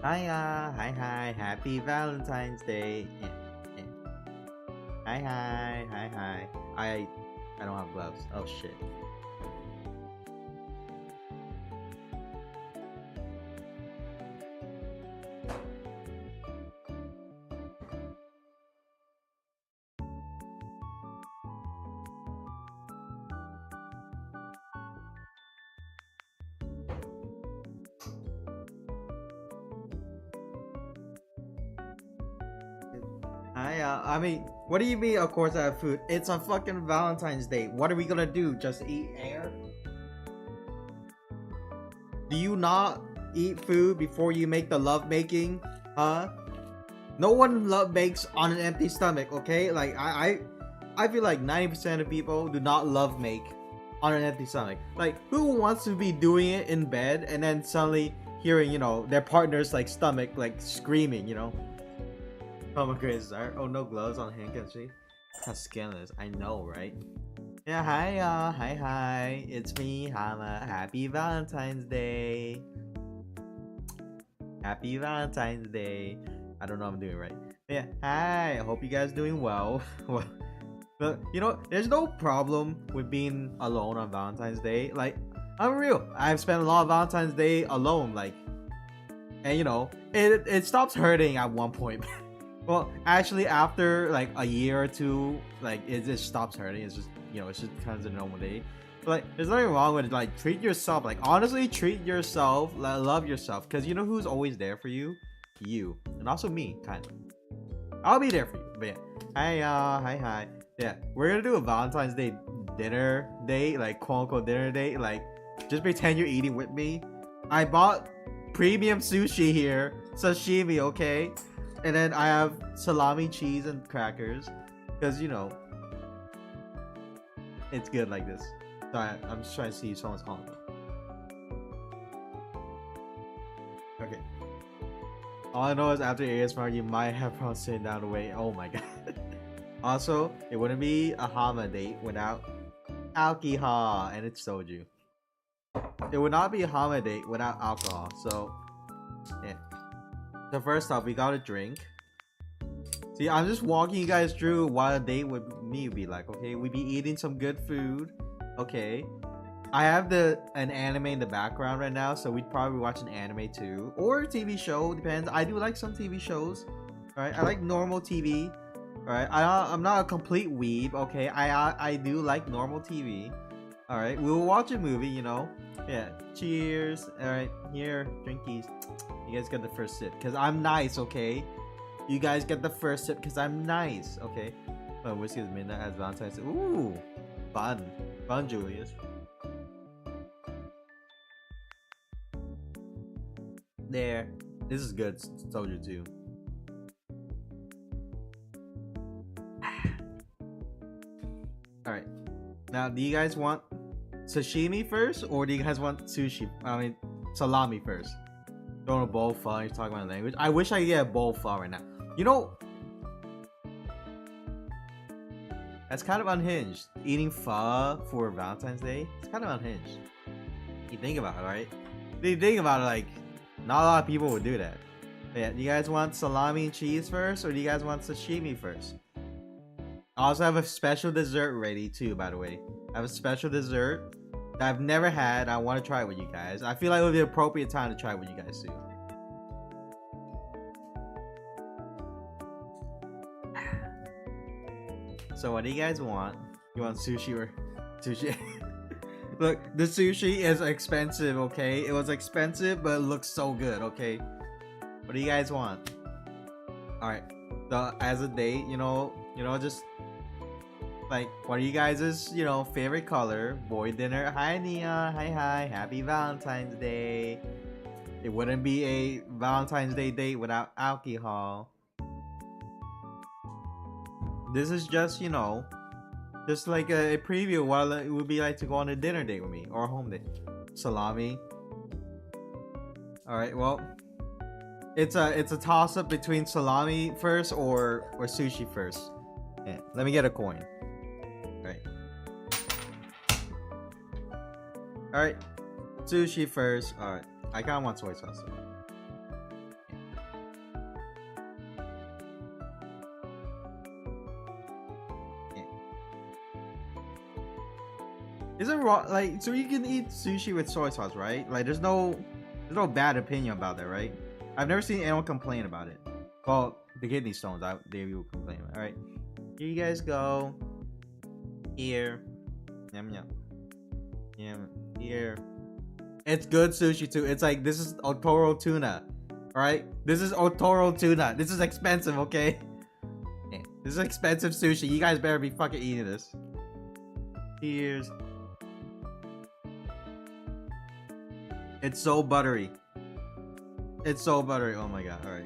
Hiya, hi, happy Valentine's Day. Hi. I don't have gloves. Oh shit. I mean, what do you mean? Of course, I have food. It's a fucking Valentine's Day. What are we gonna do? Just eat air? Do you not eat food before you make the love making? Huh? No one love makes on an empty stomach. Okay, like I feel like 90% of people do not love make on an empty stomach. Like, who wants to be doing it in bed and then suddenly hearing, you know, their partner's like stomach like screaming, you know? Oh my goodness, oh no gloves on Handcam, see? How skinless, I know, right? Yeah, hi y'all, hi, it's me, Hama. Happy Valentine's Day. Happy Valentine's Day. I don't know if I'm doing right. Yeah, hi, I hope you guys doing well. But, you know, there's no problem with being alone on Valentine's Day. Like, I'm real. I've spent a lot of Valentine's Day alone, like, and you know, it stops hurting at one point. Well, actually, after like a year or two, like it just stops hurting. It's just, you know, it's just kind of a normal day. But like, there's nothing wrong with it. Like, treat yourself. Like, honestly, treat yourself. Love yourself. Because you know who's always there for you? You. And also me, kind of. I'll be there for you. But yeah. Hi, y'all. Hi. Yeah, we're gonna do a Valentine's Day dinner date. Like, quote unquote dinner date. Like, just pretend you're eating with me. I bought premium sushi here. Sashimi, okay? And then I have salami, cheese, and crackers. Because, you know, it's good like this. Sorry, I'm just trying to see if someone's calling me. Okay. All I know is after ASMR, you might have problems sitting down to wait. Oh my god. Also, it wouldn't be a Hama date without alcohol, and it's soju. It would not be a Hama date without alcohol. So, yeah. So first off, we got a drink. See, I'm just walking you guys through what a date with me would be like. Okay, we'd be eating some good food. Okay, I have an anime in the background right now, so we'd probably watch an anime too, or a TV show. Depends. I do like some TV shows. All right, I like normal TV. All right, I'm not a complete weeb. Okay, I do like normal TV. All right, we'll watch a movie. You know, yeah. Cheers. All right, here, drinkies. You guys get the first sip, cause I'm nice. Okay, you guys get the first sip, cause I'm nice. Okay. Oh, whiskey is midnight as Valentine's. Ooh, fun, Julius. There. This is good. Soldier too. Alright. Now, do you guys want sashimi first? Or do you guys want sushi? I mean, salami first? Don't a bowl pho. You're talking about language. I wish I could get a bowl pho right now. You know, that's kind of unhinged. Eating pho for Valentine's Day? It's kind of unhinged. You think about it, right? You think about it, like, not a lot of people would do that. But yeah, do you guys want salami and cheese first, or do you guys want sashimi first? I also have a special dessert ready too, by the way. I have a special dessert that I've never had. I want to try it with you guys. I feel like it would be an appropriate time to try it with you guys too. So what do you guys want? You want sushi or sushi? Look, the sushi is expensive, okay? It was expensive, but it looks so good, okay? What do you guys want? Alright. So as a date, just like, what are you guys' favorite color? Boy dinner. Hi Neon. Hi. Happy Valentine's Day. It wouldn't be a Valentine's Day date without alcohol. This is just, just like a preview of what it would be like to go on a dinner date with me or a home date. Salami. Alright, well, it's a toss up between salami first or sushi first. Yeah, let me get a coin. Alright, sushi first. Alright, I kinda want soy sauce. Is it wrong? Like, so you can eat sushi with soy sauce, right? Like, there's no bad opinion about that, right? I've never seen anyone complain about it. Well, the kidney stones, they will complain. All right, here you guys go. Here, yum yum, yum. Here, it's good sushi too. It's like, this is Otoro tuna. All right, this is Otoro tuna. This is expensive, okay? Yeah, this is expensive sushi. You guys better be fucking eating this. Here's. It's so buttery. It's so buttery. Oh my god. Alright.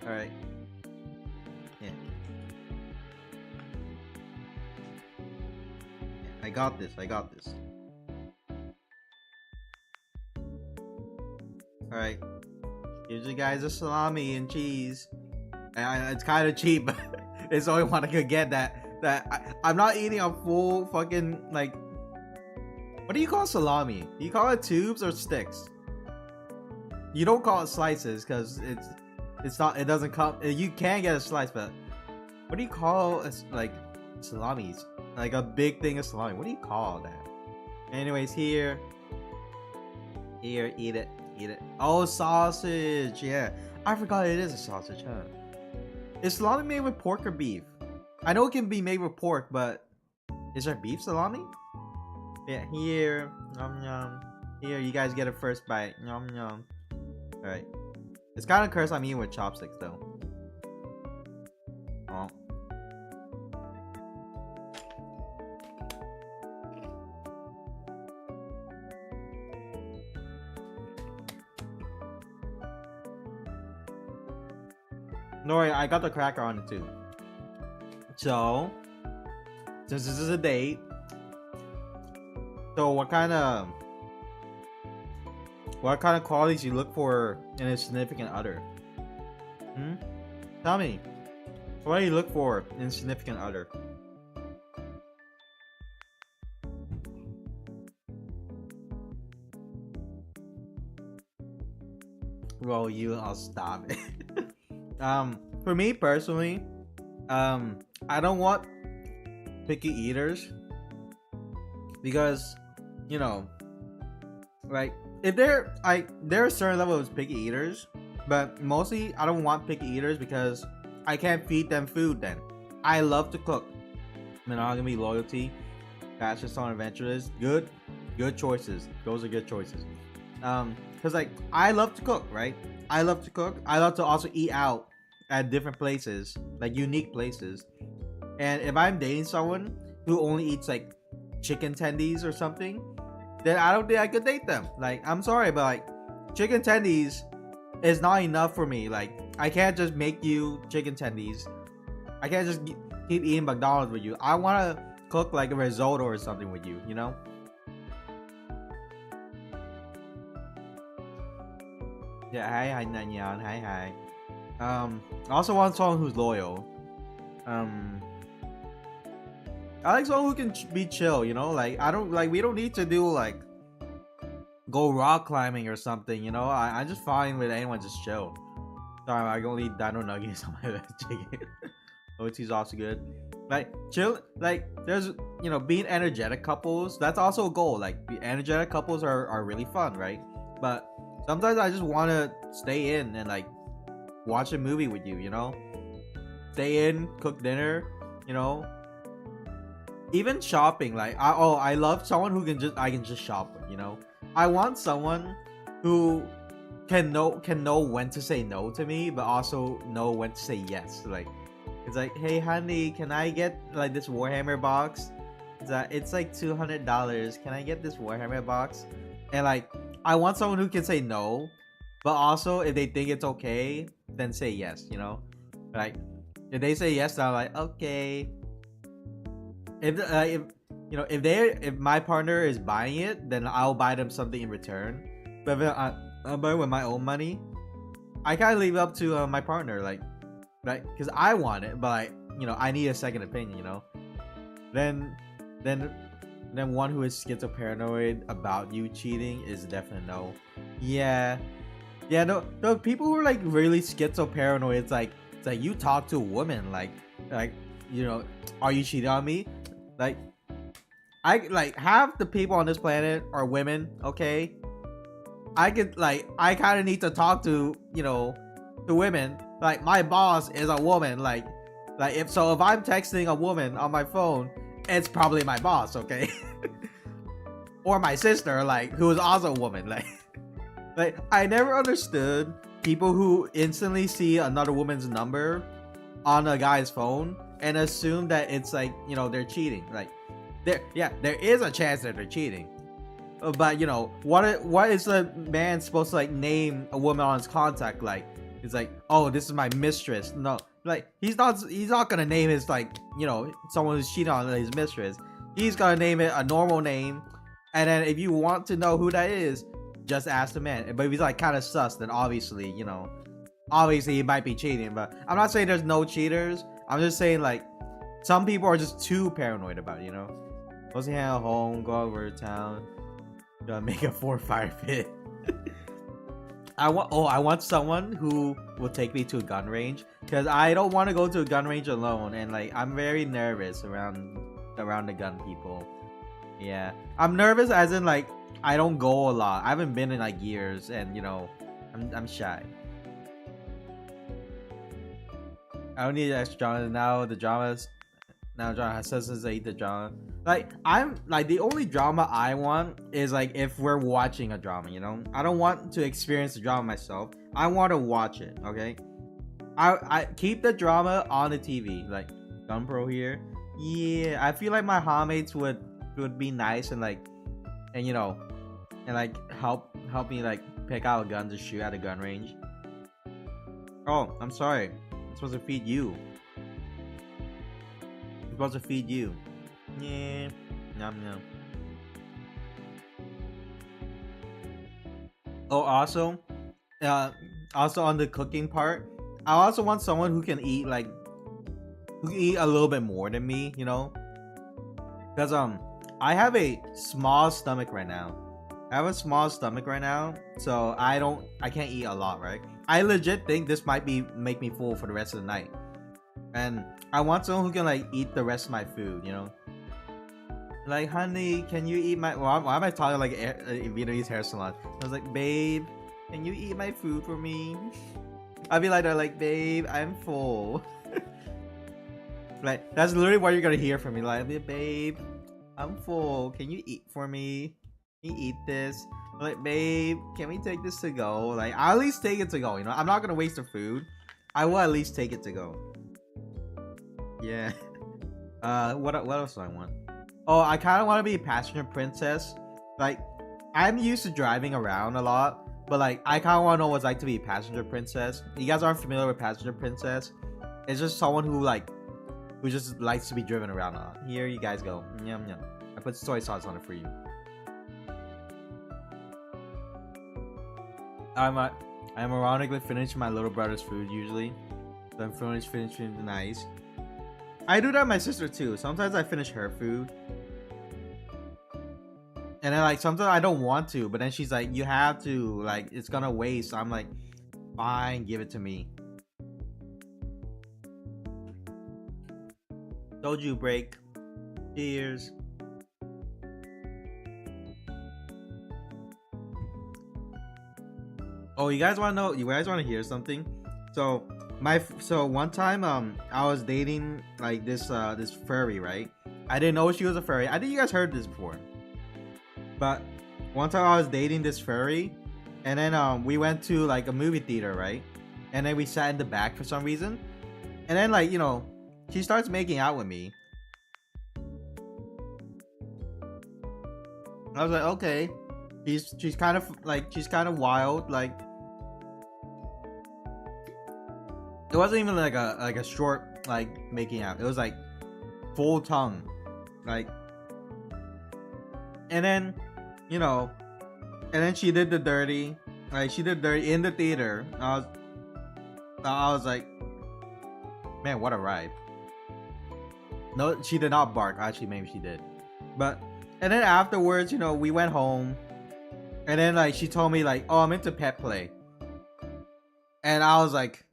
Alright. Yeah. I got this. Alright. Here's you guys a salami and cheese. It's kind of cheap, but it's the only one I could get I'm not eating a full fucking, like, what do you call salami? Do you call it tubes or sticks? You don't call it slices because it's not, it doesn't come. You can get a slice, but what do you call like salamis? Like a big thing of salami. What do you call that? Anyways, here, eat it. Oh, sausage. Yeah, I forgot it is a sausage, huh? Is salami made with pork or beef? I know it can be made with pork, but is there beef salami? Yeah, here, yum yum. Here, you guys get a first bite, yum yum. Alright. It's kind of cursed I'm eating with chopsticks, though. Oh. No worry, I got the cracker on it, too. So, since this is a date, so what kind of qualities you look for in a significant other? Tell me. What do you look for in a significant other? Well, I'll stop it. For me personally, I don't want picky eaters because, like, if there are a certain level of picky eaters, but mostly I don't want picky eaters because I can't feed them food. Then I love to cook. Monogamy, loyalty, passion, on adventurous, good choices. Those are good choices. Because, like, I love to cook, right? I love to cook. I love to also eat out at different places, like unique places. And if I'm dating someone who only eats like chicken tendies or something, then I don't think I could date them. Like, I'm sorry, but like, chicken tendies is not enough for me. Like, I can't just make you chicken tendies. I can't just keep eating McDonald's with you. I want to cook like a risotto or something with you, Yeah, hi Nanyan, hi. I also want someone who's loyal. I like someone who can be chill, like, we don't need to do like go rock climbing or something, I'm just fine with anyone just chill. Sorry, I can only eat dino nuggets on my chicken. OT is also good. Like chill, like there's being energetic couples. That's also a goal. Like energetic couples are really fun, right? But sometimes I just want to stay in and like watch a movie with you. Stay in, cook dinner. You know, even shopping. Like I love someone who I can just shop with. I want someone who can know when to say no to me, but also know when to say yes. Like it's like, hey honey, can I get like this Warhammer box? It's like $200. Can I get this Warhammer box? And like I want someone who can say no, but also if they think it's okay, then say yes. Like if they say yes, I'm like okay. If my partner is buying it, then I'll buy them something in return. But if I'm buying with my own money, I kind of leave it up to my partner, like because I want it, but like, I need a second opinion. Then then then one who is schizoparanoid about you cheating is definitely no. Yeah, yeah. No, the people who are like really schizoparanoid, it's like you talk to a woman, like are you cheating on me? Like I like half the people on this planet are women. Okay, I kind of need to talk to to women. Like my boss is a woman. Like if I'm texting a woman on my phone, it's probably my boss. Okay, or my sister, like who is also a woman. Like I never understood people who instantly see another woman's number on a guy's phone and assume that it's like they're cheating. Like there is a chance that they're cheating. But what is the man supposed to like name a woman on his contact? Like it's like, oh, this is my mistress. No, like he's not gonna name his like someone who's cheating on his mistress. He's gonna name it a normal name, and then if you want to know who that is, just ask the man. But if he's like kind of sus, then obviously he might be cheating. But I'm not saying there's no cheaters. I'm just saying like some people are just too paranoid about it. Mostly hang at home, go over to town. Make a 4 fire pit. I want someone who will take me to a gun range, because I don't want to go to a gun range alone, and like I'm very nervous around the gun people. Yeah, I'm nervous as in like I don't go a lot. I haven't been in like years, and I'm shy. I don't need extra drama now. The dramas now. Drama says I eat the drama. Like I'm like the only drama I want is like if we're watching a drama. I don't want to experience the drama myself. I want to watch it. Okay. I keep the drama on the TV. Like GunPro here. Yeah, I feel like my homies would be nice and like and like help me like pick out a gun to shoot at a gun range. Oh, I'm sorry. I'm supposed to feed you. I'm supposed to feed you. Yeah. Yum yum. Oh, also on the cooking part, I also want someone who can eat a little bit more than me, because I have a small stomach right now. So I can't eat a lot, right? I legit think this might make me full for the rest of the night, and I want someone who can like eat the rest of my food, Like, honey, can you eat my... Why am I talking like a Vietnamese hair salon? I was like, babe, can you eat my food for me? I'd be like, babe, I'm full. Like, that's literally what you're gonna hear from me. Like, babe, I'm full. Can you eat for me? Can you eat this? I'm like, babe, can we take this to go? Like, I'll at least take it to go, I'm not gonna waste the food. I will at least take it to go. Yeah. What else do I want? Oh, I kind of want to be a passenger princess. Like, I'm used to driving around a lot, but like, I kind of want to know what it's like to be a passenger princess. You guys aren't familiar with passenger princess? It's just someone who just likes to be driven around a lot. Here you guys go. Yum yum. I put soy sauce on it for you. I'm ironically finishing my little brother's food usually. So I'm finishing the nice. I do that with my sister too. Sometimes I finish her food. And then like sometimes I don't want to, but then she's like, you have to, like it's gonna waste. So I'm like, fine, give it to me. Soju break. Cheers. Oh, you guys want to know? You guys want to hear something? So one time I was dating like this furry, right? I didn't know she was a furry. I think you guys heard this before. But one time I was dating this furry, and then we went to like a movie theater, right? And then we sat in the back for some reason, and then like she starts making out with me. I was like, okay, she's kind of wild. Like it wasn't even like a short like making out. It was like full tongue, like, and then and then she did the dirty. Like she did dirty in the theater. I was like, man, what a ride. No, she did not bark. Actually, maybe she did. But and then afterwards, we went home, and then like she told me like, oh, I'm into pet play, and I was like,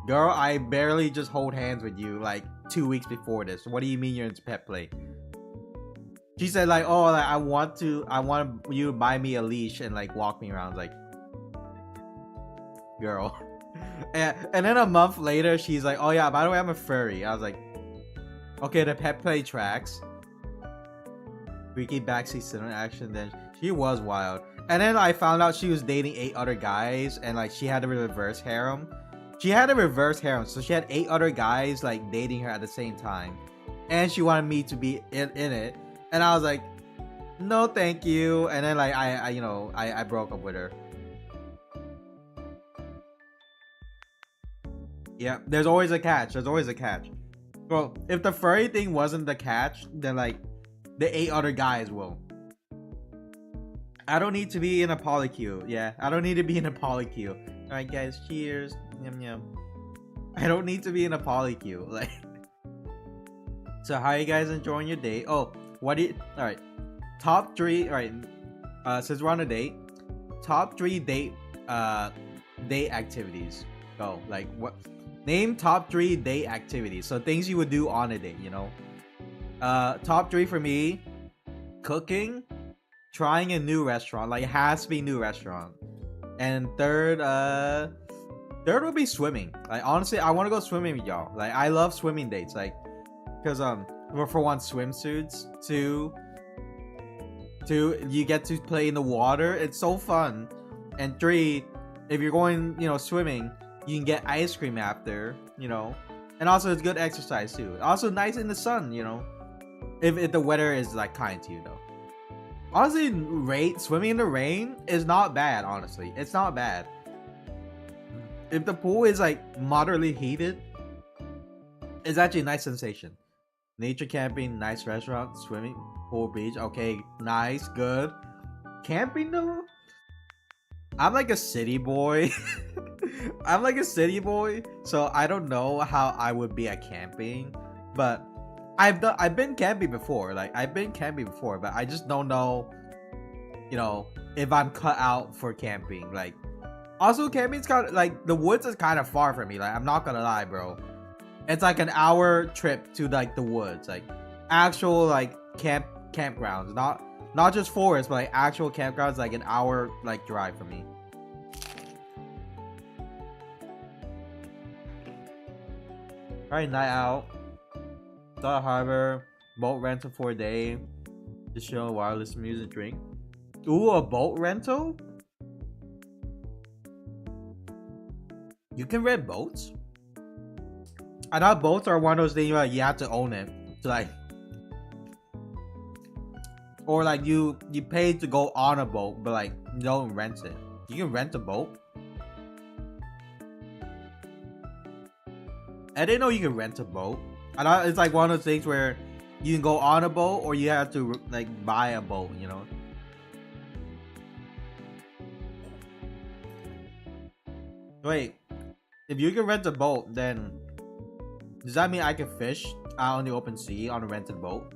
girl, I barely just hold hands with you like 2 weeks before this. What do you mean you're into pet play? She said like, oh, like I want you to buy me a leash and like walk me around. Like, girl. And then a month later, she's like, oh yeah, by the way, I'm a furry. I was like, okay, the pet play tracks. Freaky backseat cinema action. Then she was wild. And then I found out she was dating 8 other guys, and like she had a reverse harem. She had a reverse harem, so she had 8 other guys like dating her at the same time, and she wanted me to be in it. And I was like, no, thank you. And then like I broke up with her. Yeah, there's always a catch. There's always a catch. Well, if the furry thing wasn't the catch, then like the 8 other guys will. I don't need to be in a polycule. Yeah, I don't need to be in a polycule. All right, guys, cheers. Yum yum. I don't need to be in a polycule. Like, so how are you guys enjoying your day? Oh, what do you? All right, top 3. All right, since we're on a date, top 3 date activities. Go. Like what? Name top 3 date activities. So things you would do on a date. Top 3 for me: cooking, trying a new restaurant. Like it has to be a new restaurant. And third would be swimming. Like honestly, I want to go swimming with y'all. Like I love swimming dates. Like, cause for one, swimsuits. Two, you get to play in the water. It's so fun. And 3, if you're going, swimming, you can get ice cream after, and also it's good exercise too. Also nice in the sun, if the weather is like kind to you though. Honestly, swimming in the rain is not bad. Honestly, it's not bad. If the pool is like moderately heated, it's actually a nice sensation. Nature camping, nice restaurant, swimming pool, beach. Okay, nice, good. Camping though, I'm like a city boy. I'm like a city boy, so I don't know how I would be at camping, but I've been camping before. Like I've been camping before, but I just don't know, if I'm cut out for camping. Like, also camping's kind of like the woods is kind of far from me. Like I'm not gonna lie, bro. It's like an hour trip to like the woods, like actual like campgrounds, not just forest, but like actual campgrounds, like an hour like drive from me. Alright, night out. Thought harbor, boat rental for a day. Just chill, wireless music, drink. Ooh, a boat rental? You can rent boats? I thought boats are one of those things like you have to own it. So like, or like you pay to go on a boat, but like you don't rent it. You can rent a boat? I didn't know you could rent a boat. I thought it's like one of those things where you can go on a boat or you have to like buy a boat, Wait, if you can rent a boat, then does that mean I can fish out on the open sea on a rented boat?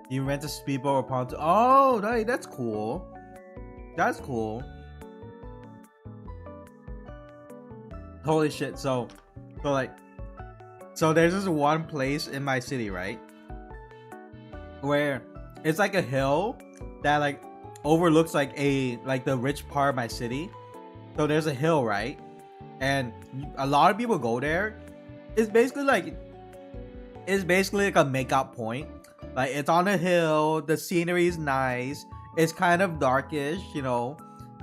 You rent a speedboat or pontoon. Oh, that's cool. That's cool. Holy shit. So like, so there's this one place in my city, right? Where it's like a hill that like overlooks like the rich part of my city. So there's a hill, right? And a lot of people go there. It's basically like a makeout point. Like it's on a hill, the scenery is nice, it's kind of darkish, you know,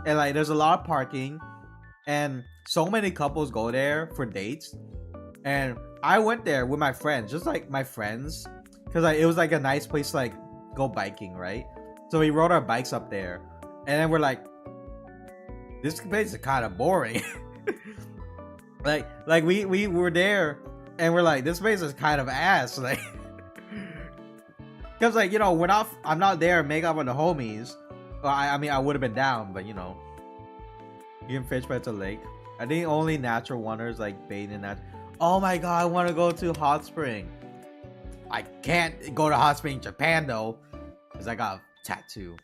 and like there's a lot of parking, and so many couples go there for dates. And I went there with my friends, just like my friends, because like it was like a nice place to like go biking, right? So we rode our bikes up there, and then we're like, this place is kind of boring. like we were there, and we're like, this place is kind of ass, like, because like, you know, I'm not there to make up with the homies. Well, I mean, I would have been down, but you know, you can fish by the lake. I think only natural wonders like bathing in that. Oh my god, I want to go to hot spring. I can't go to hot spring in Japan though, because I got a tattoo.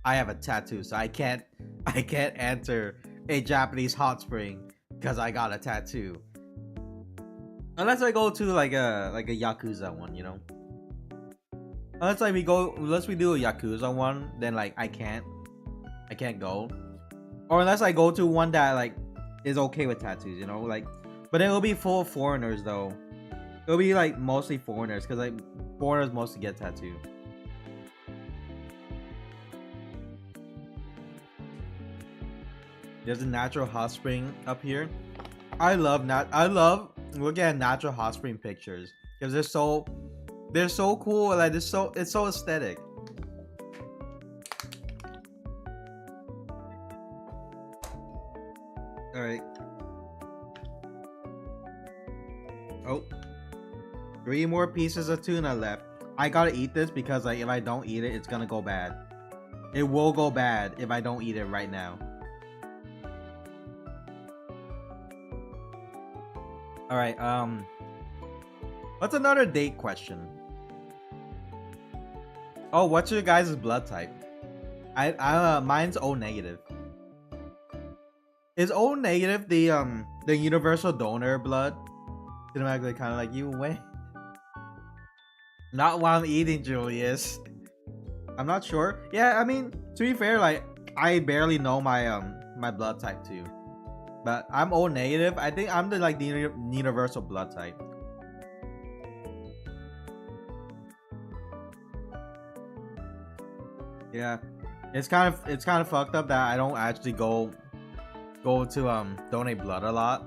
I have a tattoo, so I can't enter a Japanese hot spring because I got a tattoo. Unless I go to like a Yakuza one, you know. Unless we do a Yakuza one, then like I can't go. Or unless I go to one that like is okay with tattoos, you know, like, but it'll be full of foreigners though. It'll be like mostly foreigners, because like foreigners mostly get tattooed. There's a natural hot spring up here. I love looking at natural hot spring pictures because they're so cool. Like it's so aesthetic. All right. Oh, 3 more pieces of tuna left. I gotta eat this because like if I don't eat it, it's gonna go bad. It will go bad if I don't eat it right now. All right. What's another date question? Oh, what's your guys' blood type? Mine's O negative. Is O negative the universal donor blood? Cinematically kind of like you. Wait. Not while I'm eating, Julius. I'm not sure. Yeah, I mean, to be fair, like I barely know my my blood type too. But I'm O negative. I think I'm the universal blood type. Yeah, it's kind of fucked up that I don't actually go to donate blood a lot.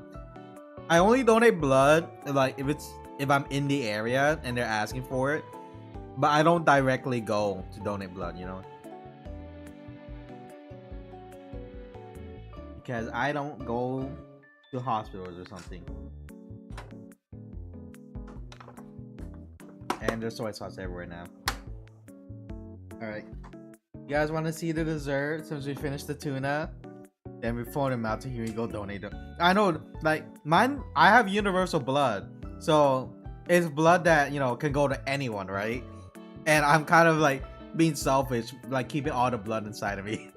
I only donate blood like if I'm in the area and they're asking for it, but I don't directly go to donate blood, you know. Because I don't go to hospitals or something. And there's soy sauce everywhere now. Alright. You guys want to see the dessert since we finished the tuna? Then we phone him out to here we go donate it. I know, like, mine, I have universal blood. So, it's blood that, you know, can go to anyone, right? And I'm kind of, like, being selfish, like, keeping all the blood inside of me.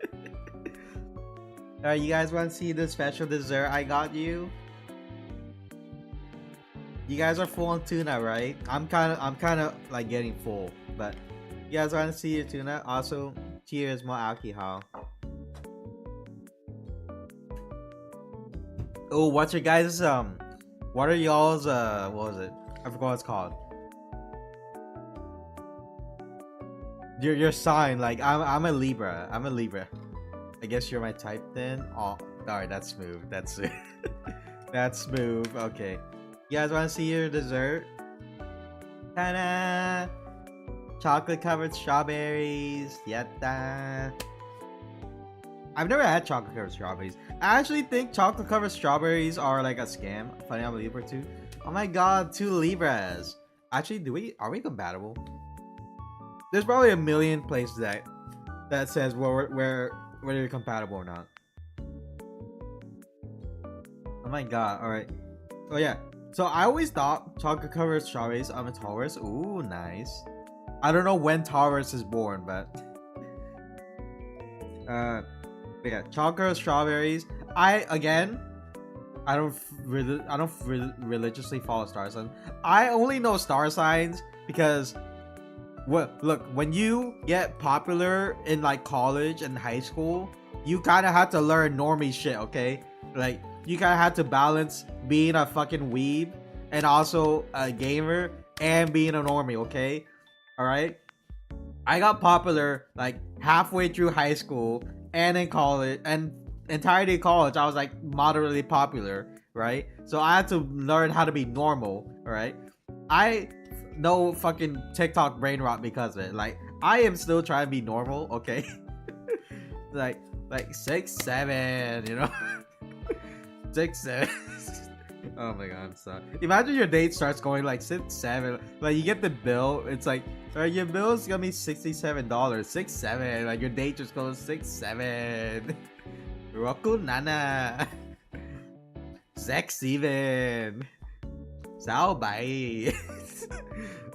Alright, you guys want to see the special dessert I got you? You guys are full on tuna, right? I'm kind of like getting full, but you guys want to see your tuna? Also, cheers, more alcohol. Oh, what's your guys' what are y'all's what was it? I forgot what it's called. Your sign, like I'm a Libra. I'm a Libra. I guess you're my type then. Oh, alright, that's smooth. That's smooth. That's smooth. Okay. You guys want to see your dessert? Ta-da! Chocolate covered strawberries. Yatta! I've never had chocolate covered strawberries. I actually think chocolate covered strawberries are like a scam. Funny, I'm a Libra too. Oh my god, 2 Libras. Actually, are we compatible? There's probably a million places that says whether you're compatible or not. Oh my god, alright. Oh yeah. So I always thought chocolate covered strawberries. I'm a Taurus. Ooh, nice. I don't know when Taurus is born, but yeah, chocolate strawberries. religiously follow star signs. I only know star signs because look, when you get popular in like college and high school, you kind of have to learn normie shit, okay? Like you kind of have to balance being a fucking weeb and also a gamer and being a normie, okay? All right. I got popular like halfway through high school and in college, and entirety of college I was like moderately popular, right? So I had to learn how to be normal, all right? I know fucking TikTok brain rot because of it. Like I am still trying to be normal, okay? like 6'7", you know? 6'7". Oh my god, so imagine your date starts going like 6'7", like you get the bill, it's like, alright, your bill is gonna be $67. 6'7", like your date just goes 6'7". Roku Nana. Sex even. Sao Bai.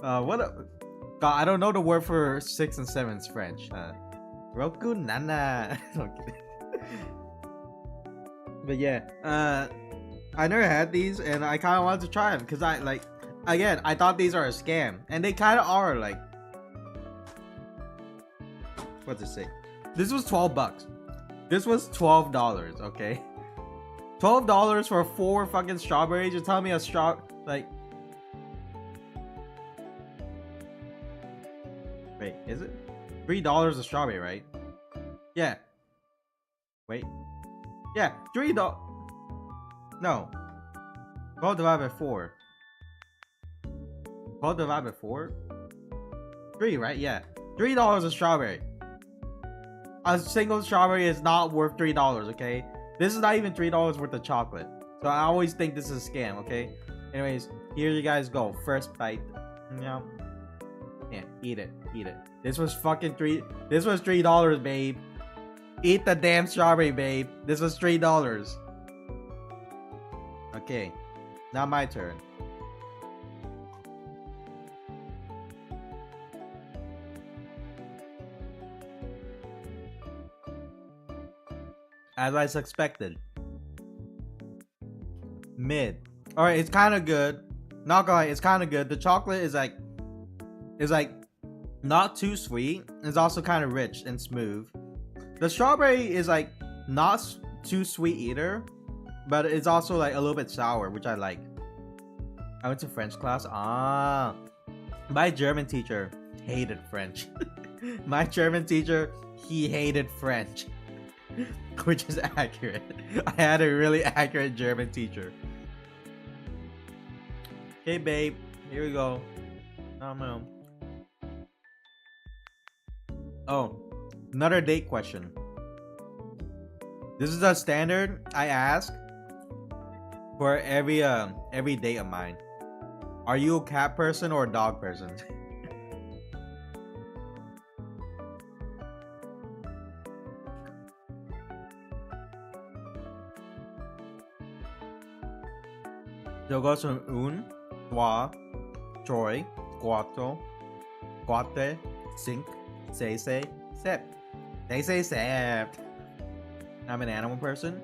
What a god, I don't know the word for 6 and 7 is French. Roku Nana. Okay. But yeah, I never had these and I kind of wanted to try them because I like, again, I thought these are a scam and they kind of are. Like, what's it say? This was $12. This was $12, okay? $12 for 4 fucking strawberries. You're telling me a like, wait, is it $3 a strawberry, right? Yeah. Wait. Yeah, $3. No. 12 divided by 4. 12 divided by 4? 3, right? Yeah. $3 a strawberry. A single strawberry is not worth $3, okay? This is not even $3 worth of chocolate. So I always think this is a scam, okay? Anyways, here you guys go. First bite. Yeah. Yeah, eat it. Eat it. This was fucking This was $3, babe. Eat the damn strawberry, babe. This was $3. Okay. Now my turn. As I suspected. Mid. Alright, it's kind of good. Not gonna lie, it's kind of good. The chocolate is like not too sweet. It's also kind of rich and smooth. The strawberry is like not too sweet either, but it's also like a little bit sour, which I like. I went to French class. My German teacher hated French. My German teacher, he hated French. Which is accurate. I had a really accurate German teacher. Okay, babe. Here we go. Oh, another date question. This is a standard I ask for every date of mine. Are you a cat person or a dog person? So it goes from un, trois, trois, cuatro, quatre, cinq, seis, sept. They say sept. I'm an animal person.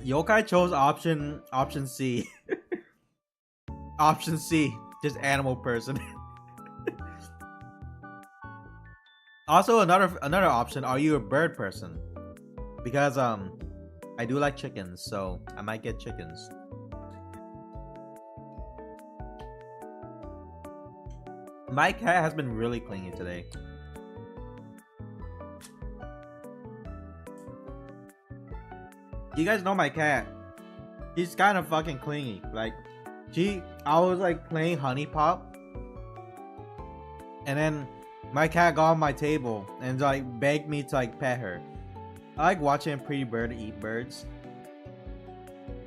Yokai chose option C. Option C, just animal person. Also, another option. Are you a bird person? Because I do like chickens, so I might get chickens. My cat has been really clingy today. You guys know my cat. She's kind of fucking clingy. Like, I was like playing Honey Pop, and then my cat got on my table and like begged me to like pet her. I like watching a pretty bird eat birds.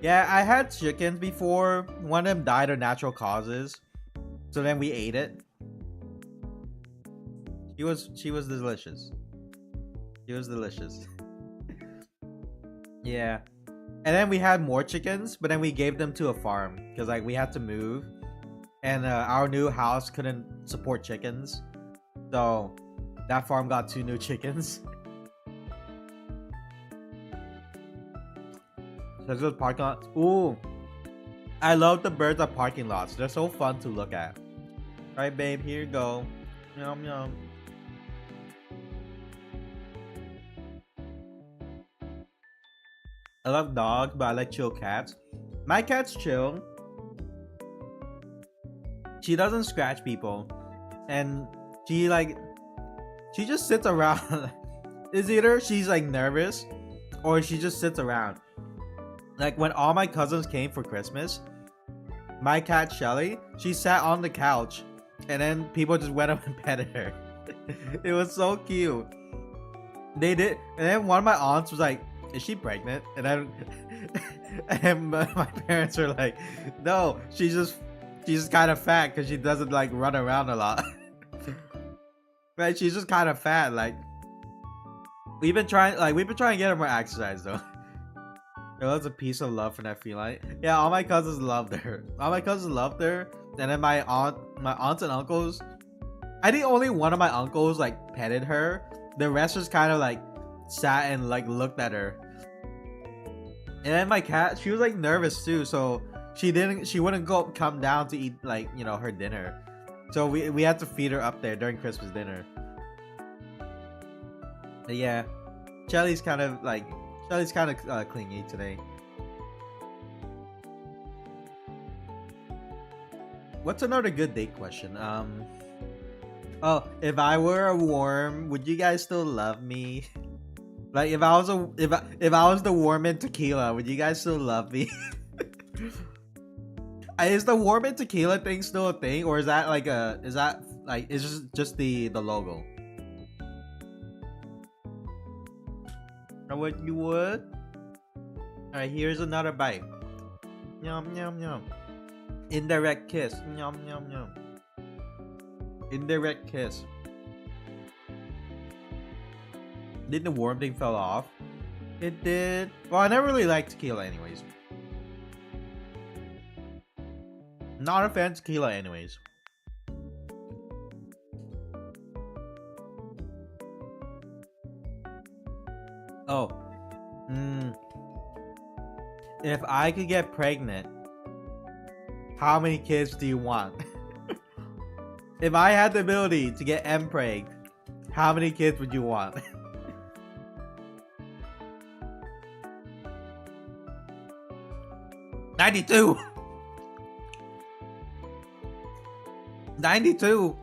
Yeah, I had chickens before. One of them died of natural causes, so then we ate it. She was delicious. She was delicious. Yeah. And then we had more chickens, but then we gave them to a farm because like we had to move, and our new house couldn't support chickens, so that farm got 2 new chickens. There's those parking lots. Ooh, I love the birds at parking lots. They're so fun to look at. All right, babe, here you go. Yum yum. I love dogs, but I like chill cats. My cat's chill. She doesn't scratch people, and she just sits around. It's either she's like nervous, or she just sits around. Like when all my cousins came for Christmas, my cat Shelly, she sat on the couch, and then people just went up and petted her. It was so cute. They did, and then one of my aunts was like, "Is she pregnant?" And then, and my parents were like, "No, she's just kind of fat because she doesn't like run around a lot." Right? She's just kind of fat. Like we've been trying to get her more exercise though. It was a piece of love for that feline. Yeah, all my cousins loved her. And then my aunts and uncles. I think only one of my uncles like petted her. The rest just kind of like sat and like looked at her. And then my cat, she was like nervous too, so she wouldn't come down to eat like, you know, her dinner. So we had to feed her up there during Christmas dinner. But yeah, Shelly's kind of clingy today. What's another good date question? Oh, if I were a worm, would you guys still love me? Like if I was the worm in tequila, would you guys still love me? Is the worm in tequila thing still a thing, or is that just the logo? Or what you would? Alright, here's another bite. Yum yum yum. Indirect kiss. Yum yum yum. Indirect kiss. Did the worm thing fell off? It did. Well, I never really liked tequila anyways. Not a fan of tequila anyways. Oh. If I could get pregnant, how many kids do you want? If I had the ability to get M-preg, how many kids would you want? 92. 92.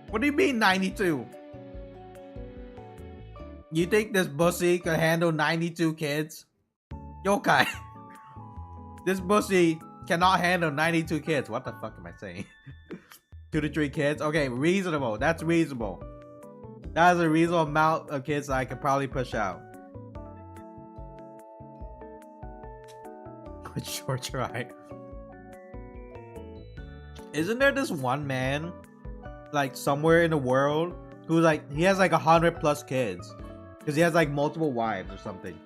What do you mean 92? You think this pussy can handle 92 kids? Yokai. This pussy cannot handle 92 kids. What the fuck am I saying? 2 to 3 kids? Okay, reasonable. That's reasonable. That is a reasonable amount of kids that I could probably push out. Short try. Isn't there this one man, like somewhere in the world, who like he has like 100+ kids, because he has like multiple wives or something?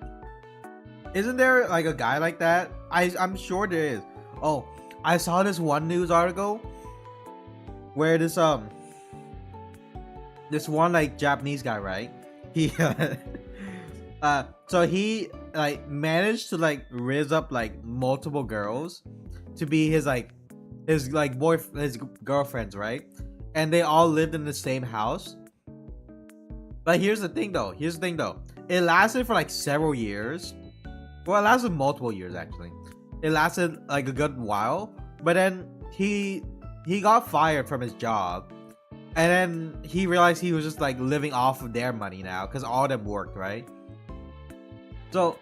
Isn't there like a guy like that? I'm sure there is. Oh, I saw this one news article where this one like Japanese guy, right? He so he like managed to like raise up like multiple girls to be his girlfriends, right? And they all lived in the same house. But here's the thing though. It lasted for like several years. Well, it lasted multiple years actually. It lasted like a good while. But then he got fired from his job. And then he realized he was just like living off of their money now, because all of them worked, right? So,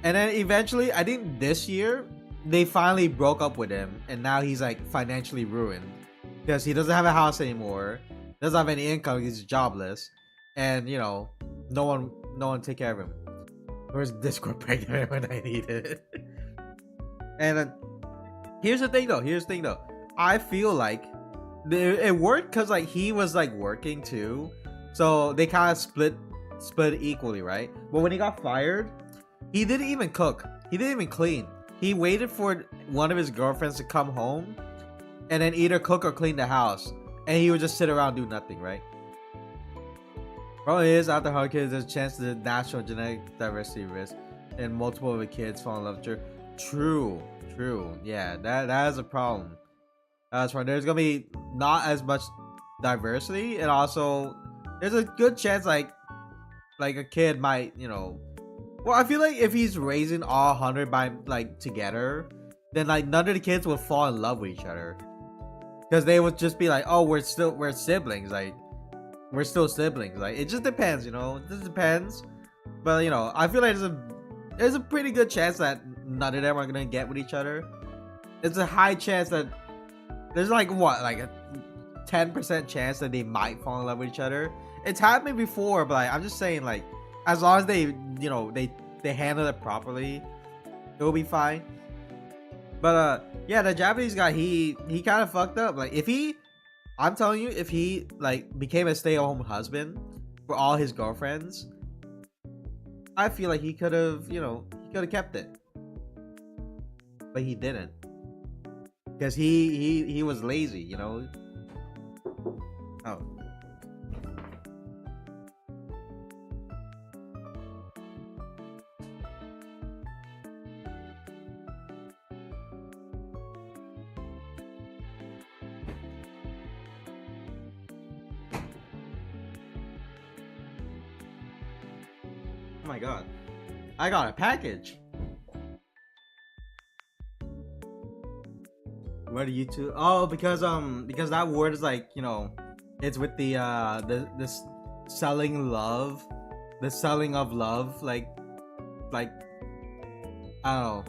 and then eventually, I think this year, they finally broke up with him, and now he's like financially ruined because he doesn't have a house anymore, doesn't have any income, he's jobless, and you know, no one take care of him. Where's Discord pregnant when I need it? And here's the thing though. I feel like it worked because like he was like working too, so they kind of split equally, right? But when he got fired, he didn't even cook, he didn't even clean. He waited for one of his girlfriends to come home and then either cook or clean the house, and he would just sit around do nothing, right? Problem is, after 100 kids, there's a chance to the national genetic diversity risk. and multiple of the kids fall in love with her. True. Yeah, that is a problem. That's right. There's gonna be not as much diversity, and also there's a good chance like a kid might, well, I feel like if he's raising all 100 by like together, then like none of the kids would fall in love with each other, because they would just be like, oh, we're siblings, like we're still siblings. Like it just depends, it just depends. But I feel like there's a pretty good chance that none of them are gonna get with each other. It's a high chance that there's like a 10% chance that they might fall in love with each other. It's happened before, but like, I'm just saying, like, as long as they they handle it properly, it will be fine. But yeah, the Japanese guy, he kind of fucked up. Like I'm telling you, if he like became a stay-at-home husband for all his girlfriends, I feel like he could have kept it, but he didn't, because he was lazy. Oh. Oh my god. I got a package. What are you two? Oh, because that word is like, it's with the selling love, the selling of love, like I don't know,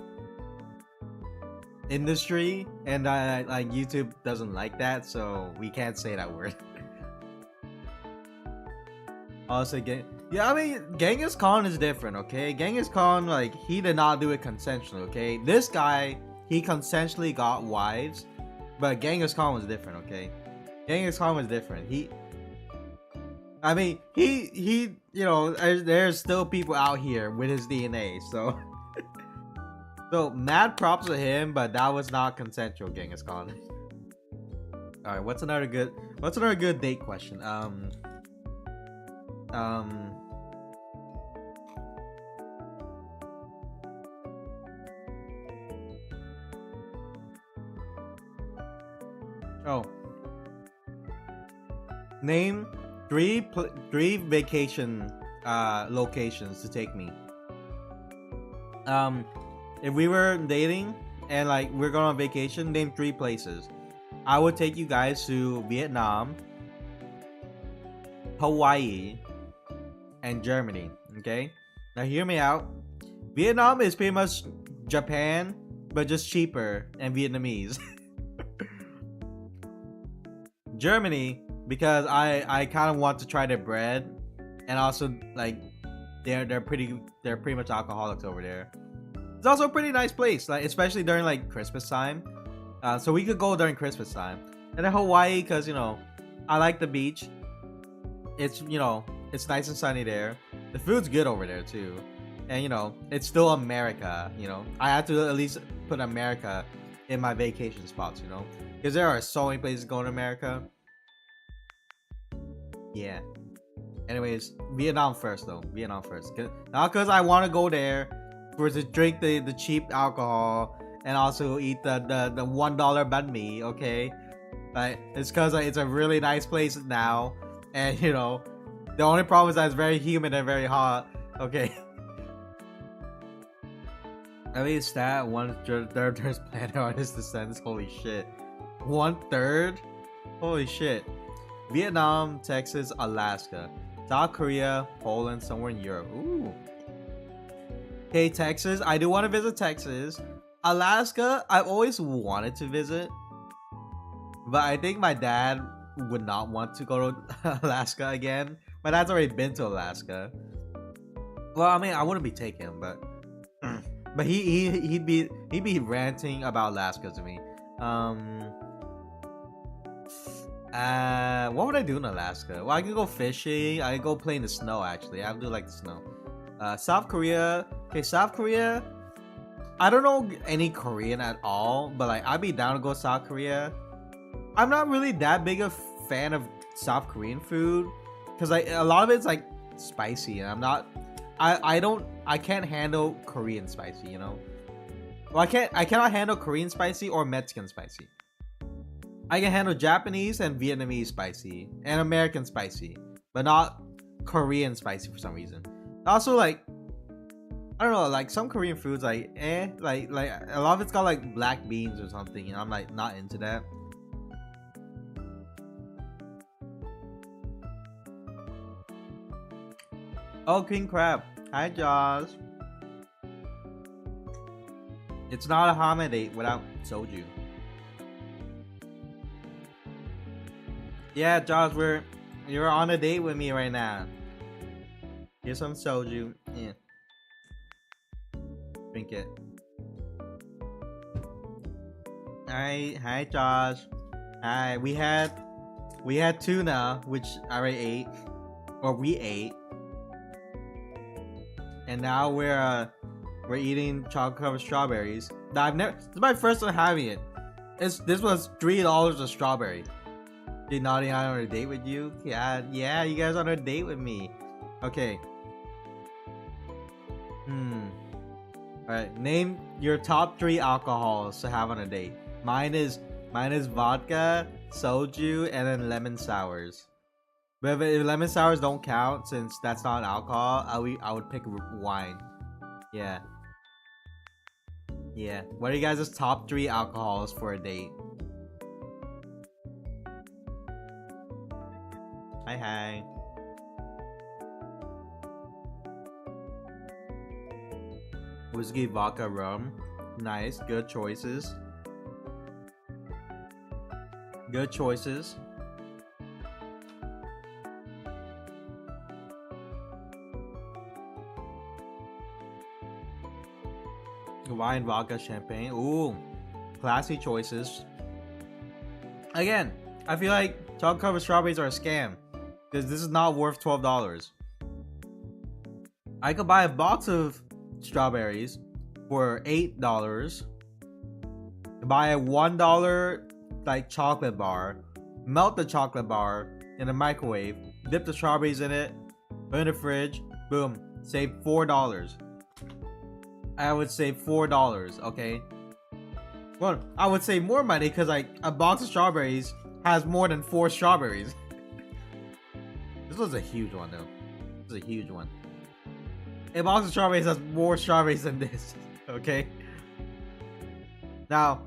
industry, and like YouTube doesn't like that, so we can't say that word. Also, yeah, I mean, Genghis Khan is different, okay? Genghis Khan, like, he did not do it consensually, okay? This guy, he consensually got wives, but Genghis Khan was different, okay? Genghis Khan was different. He there's still people out here with his DNA, so so mad props to him, but that was not consensual, Genghis Khan. All right, what's another good date question? Oh. Name three vacation locations to take me. If we were dating and like we're going on vacation, name 3 places. I would take you guys to Vietnam, Hawaii, and Germany. Okay? Now hear me out. Vietnam is pretty much Japan, but just cheaper and Vietnamese. Germany, because I kind of want to try their bread, and also like they're pretty much alcoholics over there. It's also a pretty nice place, like especially during like Christmas time. So we could go during Christmas time. And then Hawaii, because I like the beach. It's it's nice and sunny there. The food's good over there too, and it's still America. I have to at least put America in my vacation spots. Because there are so many places to go in America. Yeah. Anyways, Vietnam first though. Vietnam first. Not because I want to go there for to drink the cheap alcohol and also eat the $1 banh mi. Okay, but it's because it's a really nice place now, and the only problem is that it's very humid and very hot. Okay. At least that 1/3 there's planet on his descendants. Holy shit. 1/3? Holy shit. Vietnam, Texas, Alaska, South Korea, Poland, somewhere in Europe. Ooh. Okay, Texas. I do want to visit Texas. Alaska, I've always wanted to visit, but I think my dad would not want to go to Alaska again. My dad's already been to Alaska. Well, I mean, I wouldn't be taking him, but he'd be ranting about Alaska to me. What would I do in Alaska? Well, I could go fishing. I could go play in the snow. Actually, I do like the snow. South Korea. Okay, South Korea. I don't know any Korean at all, but like I'd be down to go South Korea. I'm not really that big a fan of South Korean food because like a lot of it's like spicy, and I'm not. I don't I can't handle Korean spicy, you know. Well, I cannot handle Korean spicy or Mexican spicy. I can handle Japanese and Vietnamese spicy and American spicy, but not Korean spicy for some reason. Also, like, I don't know, like some Korean foods, like like a lot of it's got like black beans or something, and I'm like not into that. Oh, King Crab. Hi, Josh. It's not a Hama date without soju. Yeah, Josh, you're on a date with me right now. Here's some soju. Yeah. Drink it. Hi, Josh. Hi. We had tuna, which I already ate, or we ate, and now we're eating chocolate covered strawberries. Now this is my first time having it. This was $3 a strawberry. Did Naughty on a date with you? Yeah, you guys on a date with me. Okay. Alright, name your top 3 alcohols to have on a date. Mine is vodka, soju, and then lemon sours. But if lemon sours don't count, since that's not alcohol, I would pick wine. Yeah. Yeah. What are you guys' top 3 alcohols for a date? Hi. Whiskey, vodka, rum. Nice. Good choices. Good choices. Wine, vodka, champagne. Ooh. Classy choices. Again, I feel like chocolate covered strawberries are a scam. Because this is not worth $12. I could buy a box of strawberries for $8. Buy a $1 like chocolate bar, melt the chocolate bar in a microwave, dip the strawberries in it, put it in the fridge, boom, save $4. I would save $4, okay? Well, I would save more money because like a box of strawberries has more than 4 strawberries. This was a huge one though. This is a huge one. A box of strawberries has more strawberries than this. Okay. Now,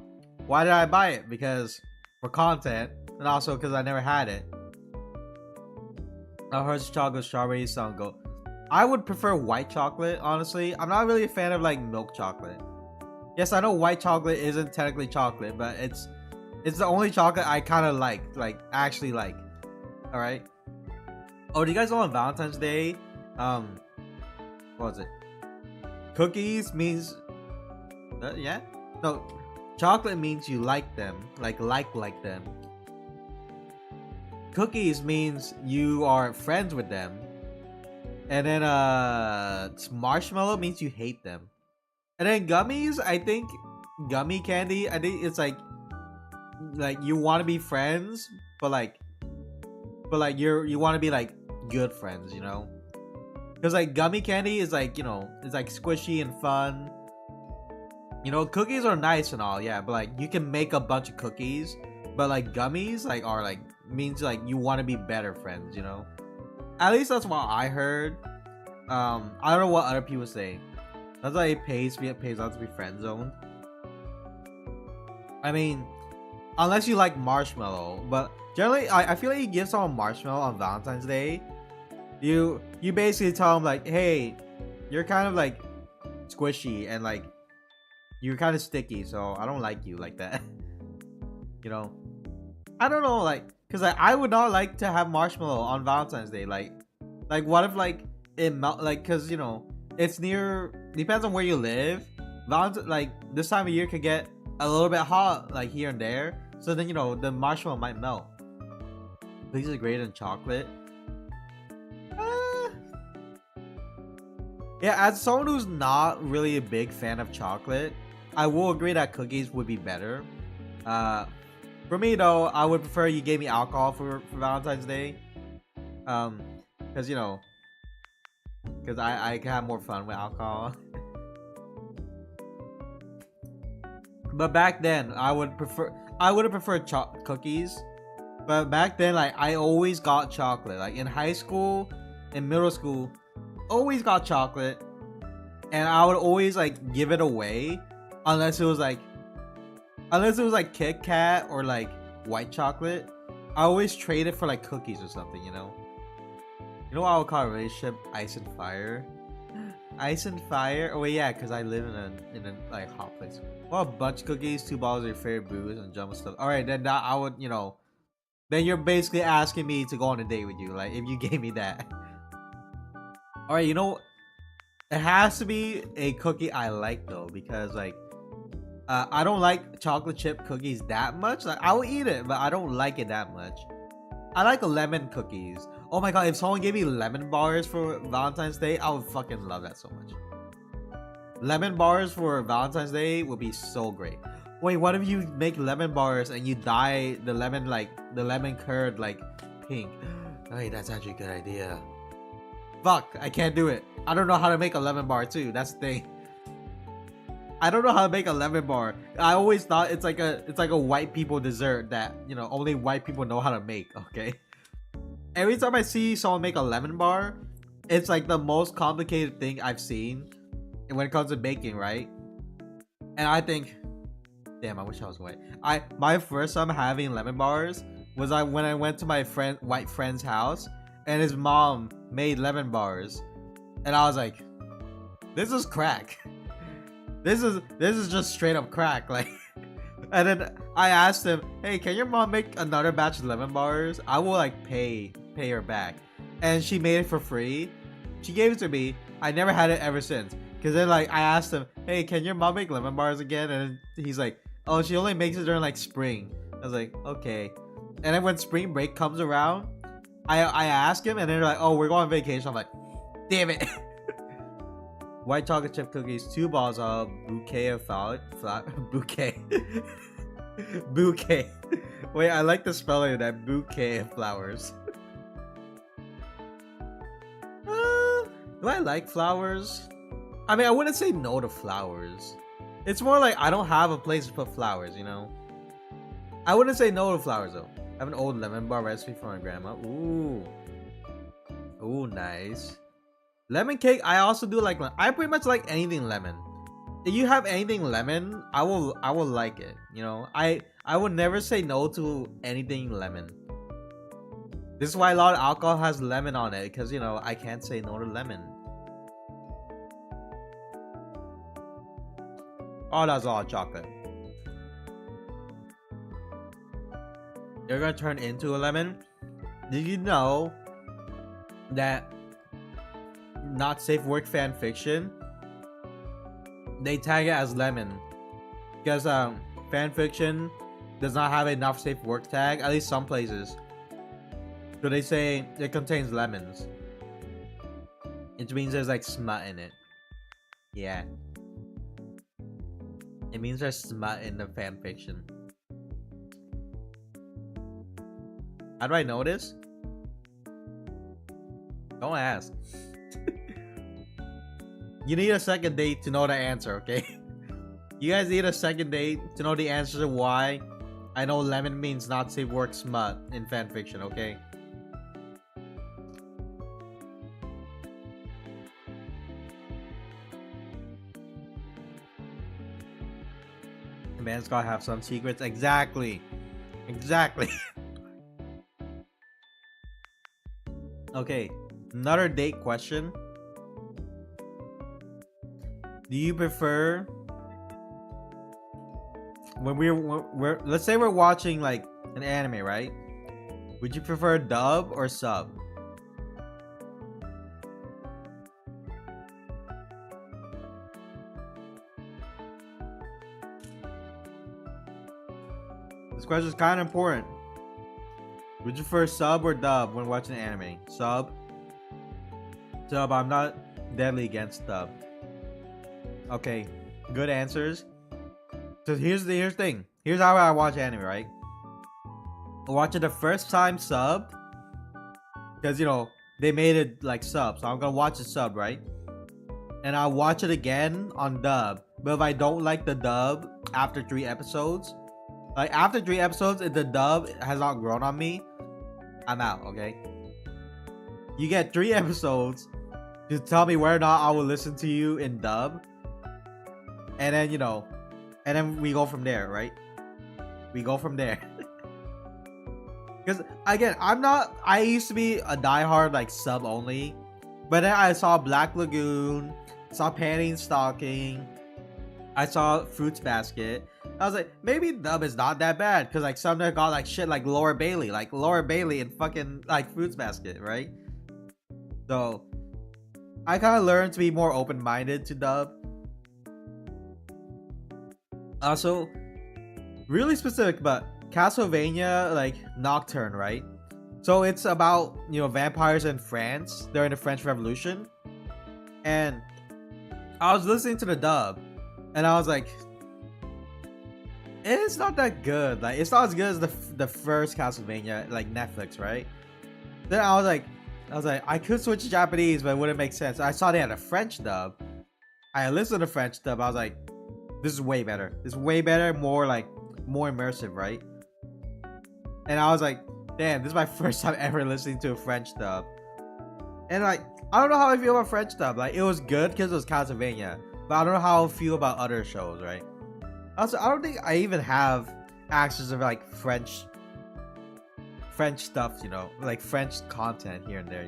why did I buy it? Because for content, and also because I never had it. Hershey's chocolate strawberries sound good. I would prefer white chocolate, honestly. I'm not really a fan of like milk chocolate. Yes, I know white chocolate isn't technically chocolate, but it's the only chocolate I kind of like actually like. All right. Oh, do you guys know on Valentine's Day, what was it? Cookies means, yeah, no, chocolate means you like them, like them. Cookies means you are friends with them, and then marshmallow means you hate them, and then gummies, I think, gummy candy, I think it's like you want to be friends, but like you want to be like good friends, you know? Because like gummy candy is like, you know, it's like squishy and fun. You know, cookies are nice and all, yeah, but like you can make a bunch of cookies, but like gummies like are like means like you want to be better friends, you know? At least that's what I heard. I don't know what other people say. That's why it pays out to be friend zoned. I mean, unless you like marshmallow, but generally I feel like you give someone marshmallow on Valentine's Day, you basically tell them like, hey, you're kind of like squishy and like you're kind of sticky, so I don't like you like that. You know, I don't know, like, because I would not like to have marshmallow on Valentine's Day. Like what if like it melt, like, because you know it's near, depends on where you live. Like this time of year could get a little bit hot like here and there, so then you know the marshmallow might melt. Cookies are great in chocolate. Yeah, as someone who's not really a big fan of chocolate, I will agree that cookies would be better. For me though, I would prefer you gave me alcohol for Valentine's Day. Because you know, because I can have more fun with alcohol. But back then, I would have preferred cookies. But back then, like, I always got chocolate. Like in high school, in middle school, always got chocolate, and I would always like give it away, unless it was like Kit Kat or like white chocolate. I always trade it for like cookies or something, you know. You know what I would call a relationship? Ice and fire. Ice and fire. Oh wait, yeah, because I live in a like hot place. Well, a bunch of cookies, 2 bottles of your favorite booze, and jumbo stuff. All right, then that I would, you know. Then you're basically asking me to go on a date with you, like if you gave me that. All right, you know, it has to be a cookie I like though, because like I don't like chocolate chip cookies that much. Like I will eat it, but I don't like it that much. I like lemon cookies. Oh my god, if someone gave me lemon bars for Valentine's Day, I would fucking love that so much. Lemon bars for Valentine's Day would be so great. Wait, what if you make lemon bars and you dye the lemon curd like pink? Wait, that's actually a good idea. Fuck, I can't do it. I don't know how to make a lemon bar too. That's the thing. I don't know how to make a lemon bar. I always thought it's like a white people dessert that, you know, only white people know how to make, okay? Every time I see someone make a lemon bar, it's like the most complicated thing I've seen when it comes to baking, right? And I think, damn, I wish I was white. My first time having lemon bars was when I went to my white friend's house, and his mom made lemon bars, and I was like, this is crack. This is just straight up crack, like. And then I asked him, hey, can your mom make another batch of lemon bars? I will like pay her back. And she made it for free. She gave it to me. I never had it ever since. Cause then like I asked him, hey, can your mom make lemon bars again? And he's like, oh, she only makes it during like spring. I was like, okay. And then when spring break comes around, I ask him, and then they're like, oh, we're going on vacation. I'm like, damn it. White chocolate chip cookies, 2 balls of bouquet of bouquet. Bouquet. Wait, I like the spelling of that, bouquet of flowers. Do I like flowers? I mean, I wouldn't say no to flowers. It's more like I don't have a place to put flowers, you know? I wouldn't say no to flowers though. I have an old lemon bar recipe from my grandma. Ooh. Ooh, nice. Lemon cake, I also do like. I pretty much like anything lemon. If you have anything lemon, I will like it. You know, I would never say no to anything lemon. This is why a lot of alcohol has lemon on it, because you know I can't say no to lemon. Oh, that's all chocolate. You're gonna turn into a lemon. Did you know that Not Safe Work fan fiction, they tag it as lemon because fan fiction does not have a Not Safe Work tag, at least some places, so they say it contains lemons, which means there's like smut in it. Yeah, it means there's smut in the fan fiction. How do I know this? Don't ask. You need a second date to know the answer, okay? You guys need a second date to know the answer to why I know lemon means not safe work smut in fanfiction, okay? The man's gotta have some secrets. Exactly. Exactly. Okay, another date question. Do you prefer when we're let's say we're watching like an anime, right? Would you prefer dub or sub? This question is kind of important. Would you prefer sub or dub when watching anime? Sub. Sub. I'm not deadly against dub. Okay, good answers. So here's the thing. Here's how I watch anime, right? I watch it the first time sub, because you know they made it like sub, so I'm gonna watch the sub, right? And I'll watch it again on dub. But if I don't like the dub after 3 episodes, like after 3 episodes, if the dub has not grown on me, I'm out. Okay. You get 3 episodes to tell me whether or not I will listen to you in dub, and then and then we go from there, right? We go from there. Because again, I used to be a diehard like sub only, but then I saw Black Lagoon, saw Panty and Stocking, I saw Fruits Basket. I was like, maybe dub is not that bad, because like some of them got like shit like Laura Bailey and fucking like Fruits Basket, right? So I kind of learned to be more open-minded to dub. Also, really specific, but Castlevania like Nocturne, right? So it's about vampires in France during the French Revolution, and I was listening to the dub, and I was like, it's not that good. Like it's not as good as the first Castlevania, like Netflix, right? Then I was like, I could switch to Japanese, but it wouldn't make sense. I saw they had a French dub. I listened to the French dub. I was like, this is way better. This is way better, more immersive, right? And I was like, damn, this is my first time ever listening to a French dub. And like, I don't know how I feel about French dub. Like, it was good because it was Castlevania, but I don't know how I feel about other shows, right? Also, I don't think I even have access to like French stuff, like French content here and there,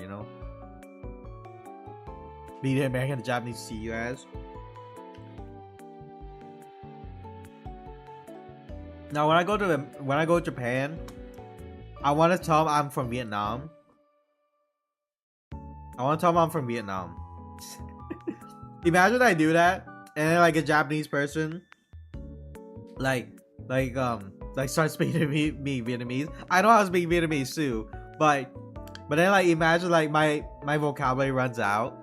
Be the American and Japanese see you as. Now, when I go to Japan, I want to tell them I'm from Vietnam. Imagine I do that, and then like a Japanese person, like start speaking to me Vietnamese. I know how to speak Vietnamese too, but then like imagine like my vocabulary runs out,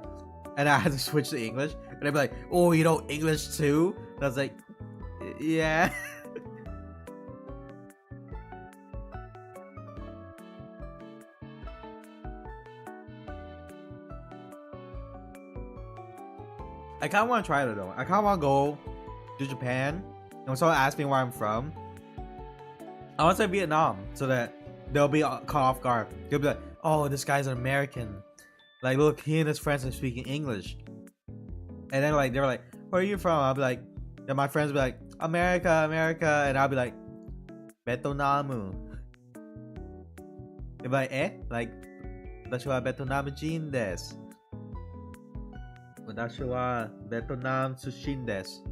and I have to switch to English, and they'd be like, "Oh, you know English too?" And I was like, "Yeah." I kind of want to try it though. I kind of want to go to Japan, and when someone asks me where I'm from, I want to say Vietnam, so that they'll be caught off guard. They'll be like, "Oh, this guy's an American. Like, look, he and his friends are speaking English." And then like they're like, "Where are you from?" I'll be like, then my friends will be like, "America, America," and I'll be like, "Vietnam." They'll be like, "Eh? Like, 私はベトナム人です。私はベトナム出身です."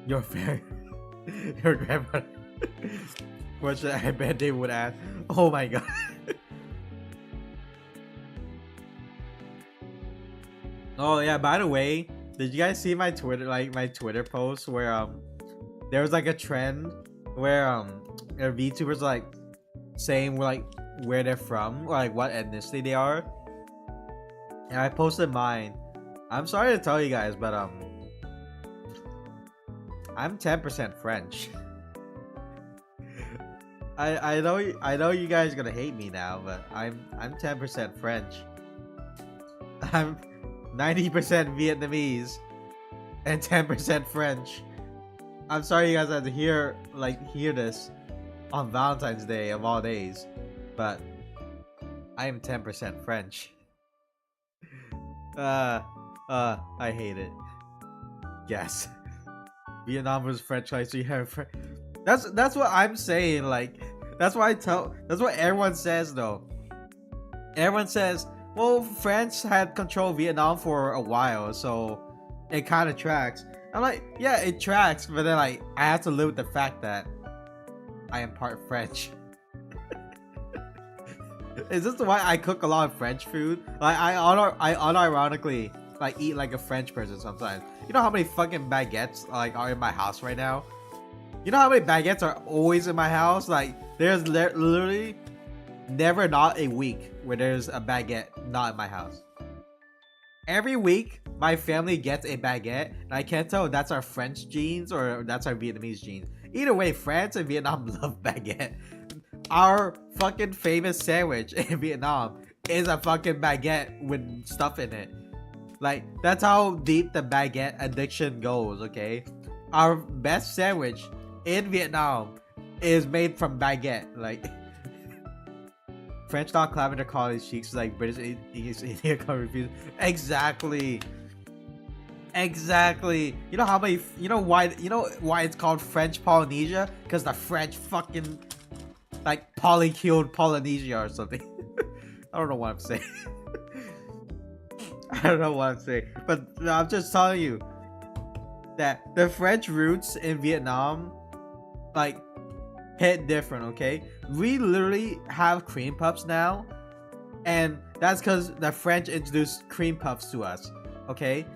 Your fair, your grandmother. What should I bet they would ask? Oh my god. Oh yeah. By the way, did you guys see my Twitter post where there was like a trend where VTubers like saying where they're from or like what ethnicity they are, and I posted mine. I'm sorry to tell you guys, but I'm 10% French. I know you guys are gonna hate me now, but I'm 10% French. I'm 90% Vietnamese and 10% French. I'm sorry you guys had to hear this on Valentine's Day of all days, but I am 10% French. I hate it. Yes. Vietnam was French, so you have French. That's what I'm saying. Like, that's what everyone says though. Everyone says, well, France had control of Vietnam for a while, so it kind of tracks. I'm like, yeah, it tracks, but then like I have to live with the fact that I am part French. Is this why I cook a lot of French food? Like I unironically like eat like a French person sometimes. You know how many fucking baguettes like are in my house right now? You know how many baguettes are always in my house? Like there's literally never not a week where there's a baguette not in my house. Every week my family gets a baguette, and I can't tell if that's our French genes or that's our Vietnamese genes. Either way, France and Vietnam love baguette. Our fucking famous sandwich in Vietnam is a fucking baguette with stuff in it. Like, that's how deep the baguette addiction goes, okay? Our best sandwich in Vietnam is made from baguette. Like, French dog clapping their college cheeks like British Indian refused. Exactly. Exactly. You know how many? You know why it's called French Polynesia? Because the French fucking like polycule Polynesia or something. I don't know what I'm saying. I don't know what I'm saying, but I'm just telling you that the French roots in Vietnam like hit different. Okay, we literally have cream puffs now, and that's because the French introduced cream puffs to us. Okay,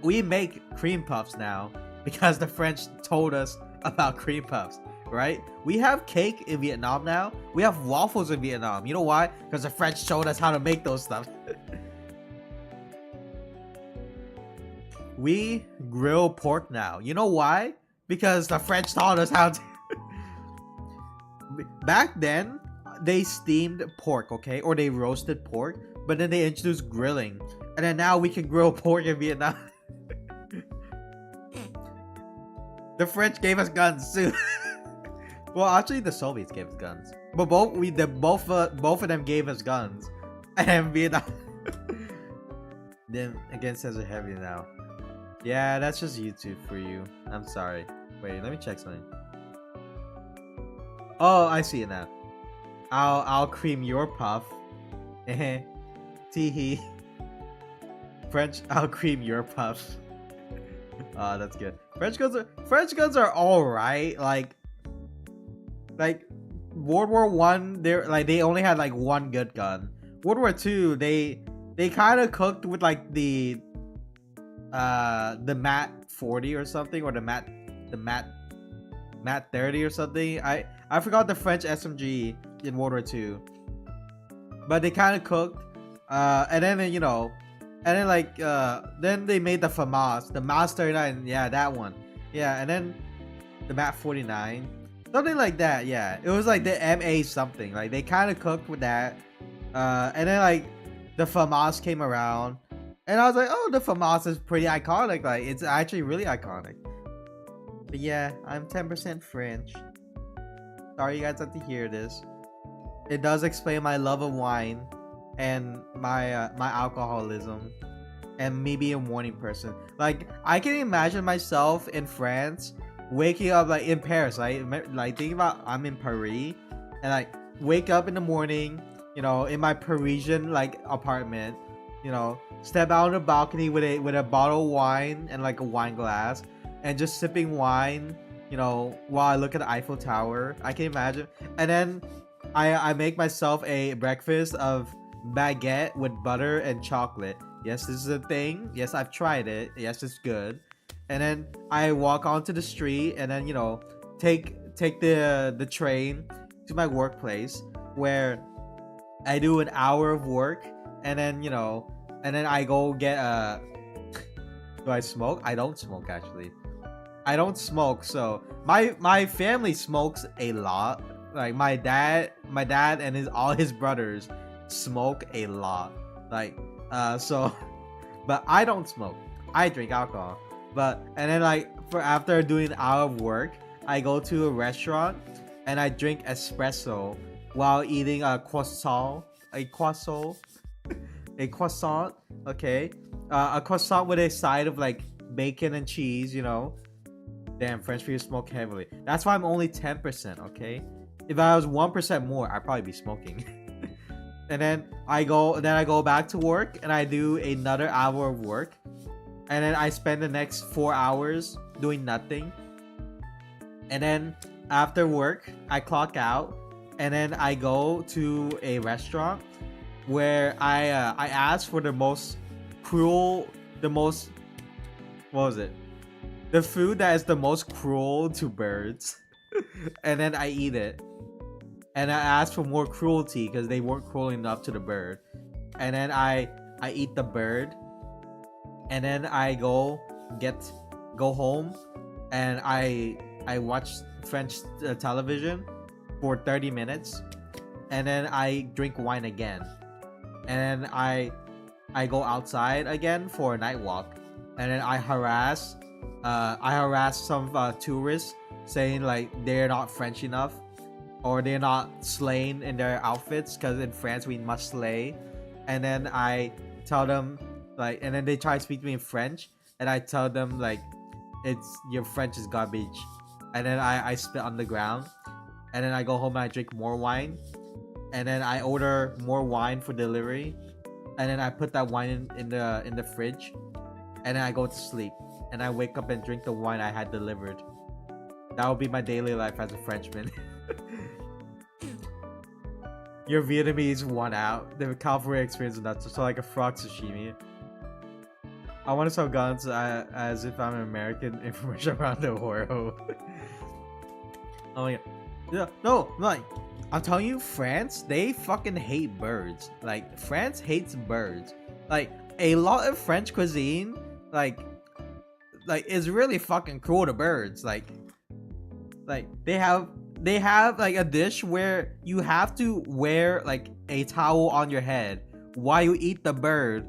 we make cream puffs now because the French told us about cream puffs, right? We have cake in Vietnam now. We have waffles in Vietnam. You know why? Because the French showed us how to make those stuff. We grill pork now. You know why? Because the French taught us how to. Back then, they steamed pork, okay? Or they roasted pork. But then they introduced grilling. And then now we can grill pork in Vietnam. The French gave us guns too. Well, actually, the Soviets gave us guns. But both of them gave us guns. And Vietnam. Then again, says it heavy now. Yeah, that's just YouTube for you. I'm sorry. Wait, let me check something. Oh, I see it now. I'll cream your puff. Eh. Teehee. French, I'll cream your puff. That's good. French guns are all right. Like World War One, they only had like one good gun. World War Two, they kind of cooked with like the Mat 40 or something, or the Mat 30 or something. I forgot the French SMG in World War Two, but they kind of cooked. And then you know. And then then they made the FAMAS, the MAS 39, yeah, that one. Yeah, and then the MAT 49. Something like that, yeah. It was like the MA something. Like they kind of cooked with that. And then like the FAMAS came around. And I was like, oh, the FAMAS is pretty iconic. Like it's actually really iconic. But yeah, I'm 10% French. Sorry you guys have to hear this. It does explain my love of wine. And my my alcoholism, and me being a morning person. Like I can imagine myself in France, waking up like in Paris. Like think about I'm in Paris, and like wake up in the morning, you know, in my Parisian like apartment, you know, step out on the balcony with a bottle of wine and like a wine glass, and just sipping wine, you know, while I look at the Eiffel Tower. I can imagine, and then I make myself a breakfast of baguette with butter and chocolate. Yes, this is a thing. Yes, I've tried it. Yes, it's good. And then I walk onto the street, and then you know take the train to my workplace, where I do an hour of work, and then you know, and then I go get a. Do I smoke? I don't smoke actually. I don't smoke. So my family smokes a lot. Like my dad and all his brothers smoke a lot, like so but I don't smoke. I drink alcohol, and then like after doing an hour of work, I go to a restaurant and I drink espresso while eating a croissant, okay, a croissant with a side of like bacon and cheese, you know. Damn, French people smoke heavily. That's why I'm only 10%. Okay, if I was 1% more, I'd probably be smoking. And then I go back to work, and I do another hour of work, and then I spend the next 4 hours doing nothing. And then after work, I clock out, and then I go to a restaurant where I ask for the food that is the most cruel to birds, and then I eat it. And I asked for more cruelty because they weren't cruel enough to the bird. And then I eat the bird. And then I go home, and I I watch French television for 30 minutes, and then I drink wine again, and then I go outside again for a night walk, and then I harass some tourists saying like they're not French enough, or they're not slaying in their outfits, because in France we must slay. And then I tell them like, and then they try to speak to me in French, and I tell them like, it's your French is garbage. And then I spit on the ground, and then I go home and I drink more wine, and then I order more wine for delivery, and then I put that wine in the fridge, and then I go to sleep, and I wake up and drink the wine I had delivered. That would be my daily life as a Frenchman. Your Vietnamese won out. The California experience is nuts. So like a frog sashimi. I want to sell guns as if I'm an American. Information around the world. Oh my god. Yeah, no, like, I'm telling you, France, they fucking hate birds. Like, France hates birds. Like, a lot of French cuisine, like is really fucking cruel to birds. Like they have like a dish where you have to wear like a towel on your head while you eat the bird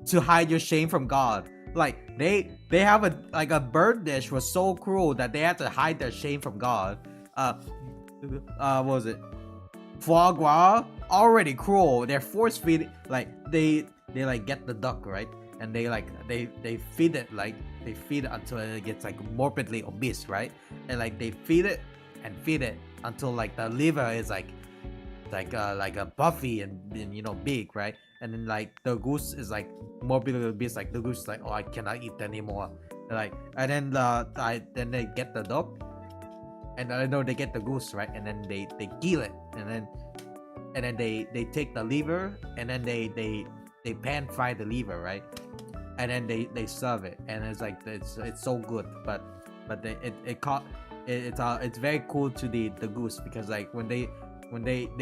to hide your shame from God. Like they have a bird dish was so cruel that they had to hide their shame from God. What was it? Foie gras, already cruel. They're force feeding, like they like get the duck, right? And they feed it, like they feed it until it gets like morbidly obese, right? And like they feed it until like the liver is like a buffy and you know, big, right? And then like the goose is like morbidly obese, like the goose is like, oh, I cannot eat anymore. And then they get the duck, and I know they get the goose, right? And then they kill it, and then they take the liver, and then they pan fry the liver, right? And then they serve it, and it's like it's so good, but it's very cool to the goose, because like when they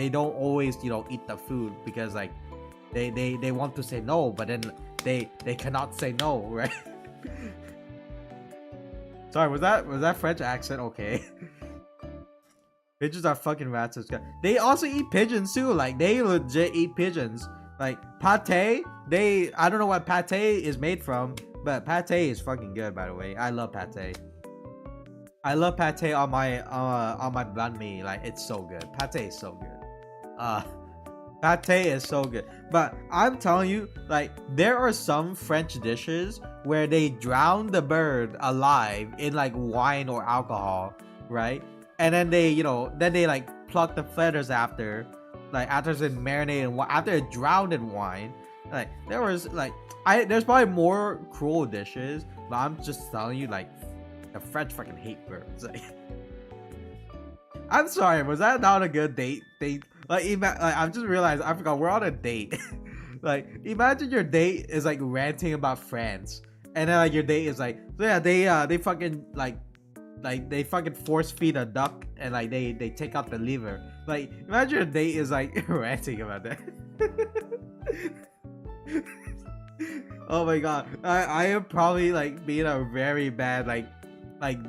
don't always, you know, eat the food, because like they want to say no, but then they cannot say no, right? Sorry, was that French accent okay? Pigeons are fucking rats. They also eat pigeons too. Like they legit eat pigeons. Like pate, I don't know what pate is made from, but pate is fucking good, by the way. I love pate. I love pate on my banh mi. Like it's so good. Pate is so good. Pate is so good. But I'm telling you, like there are some French dishes where they drown the bird alive in like wine or alcohol, right? And then they, you know, like pluck the feathers after it's been marinated in wine, after it drowned in wine. Like there's probably more cruel dishes, but I'm just telling you, like the French fucking hate birds. Like, I'm sorry, was that not a good date? I've just realized, I forgot we're on a date. Like imagine your date is like ranting about France, and then like your date is like, so yeah, they fucking like they fucking force feed a duck, and like they take out the liver. Like imagine your date is like ranting about that. Oh my god, I am probably like being a very bad like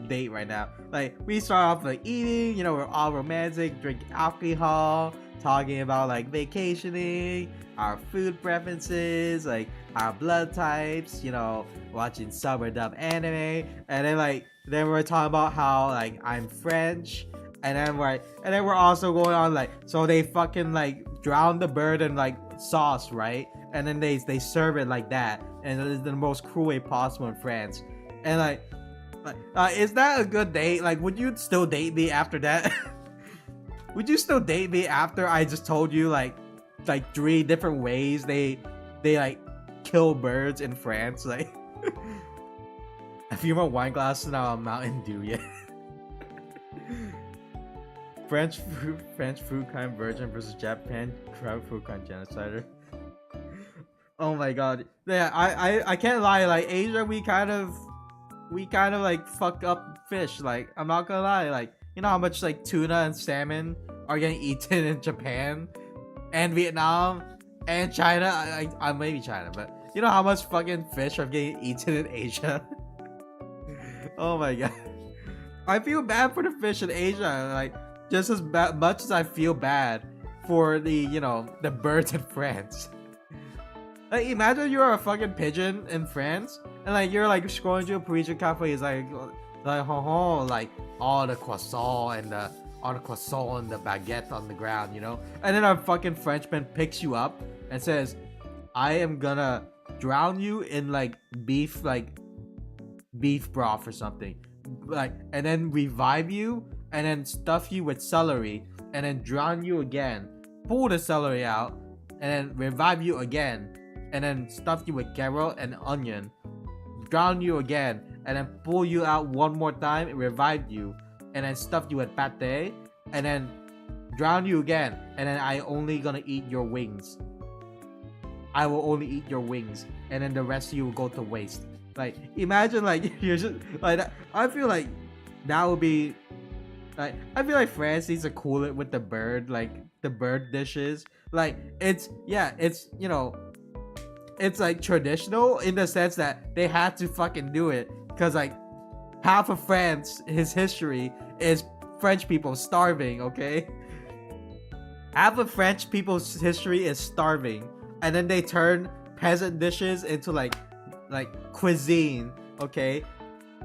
date right now. Like we start off like eating, you know, we're all romantic, drinking alcohol, talking about like vacationing, our food preferences, like our blood types, you know, watching sub or dub anime, and then we're talking about how like I'm French, and then we're also going on like, so they fucking like drown the bird in like sauce, right? And then they serve it like that, and it's the most cruel way possible in France. And is that a good date? Like, would you still date me after that? Would you still date me after I just told you like 3 different ways they like kill birds in France? Like a few more wine glasses, now I'm Mountain Dew. Yeah. French food kind virgin versus Japan food kind genocider. Oh my god. Yeah, I can't lie, like Asia, we kind of like fuck up fish. Like I'm not gonna lie, like you know how much like tuna and salmon are getting eaten in Japan and Vietnam and China. I maybe China, but you know how much fucking fish are getting eaten in Asia. Oh my god. I feel bad for the fish in Asia, like just as much as I feel bad for the, you know, the birds in France. Like, imagine you're a fucking pigeon in France, and like you're like scrolling through a Parisian cafe, is like like all the croissant and the baguette on the ground, you know, and then a fucking Frenchman picks you up and says, "I am gonna drown you in like beef broth or something, like, and then revive you, and then stuff you with celery, and then drown you again, pull the celery out, and then revive you again." And then stuff you with carrot and onion, drown you again, and then pull you out one more time and revive you, and then stuff you with pate, and then drown you again, and then I only gonna eat your wings. I will only eat your wings, and then the rest of you will go to waste. Like, imagine like you're just like that. I feel like that would be like, I feel like France needs to cool it with the bird, like the bird dishes. Like, it's, yeah, it's, you know, it's like traditional in the sense that they had to fucking do it because like half of France, his history is French people starving, okay? Half of French people's history is starving, and then they turn peasant dishes into like cuisine, okay?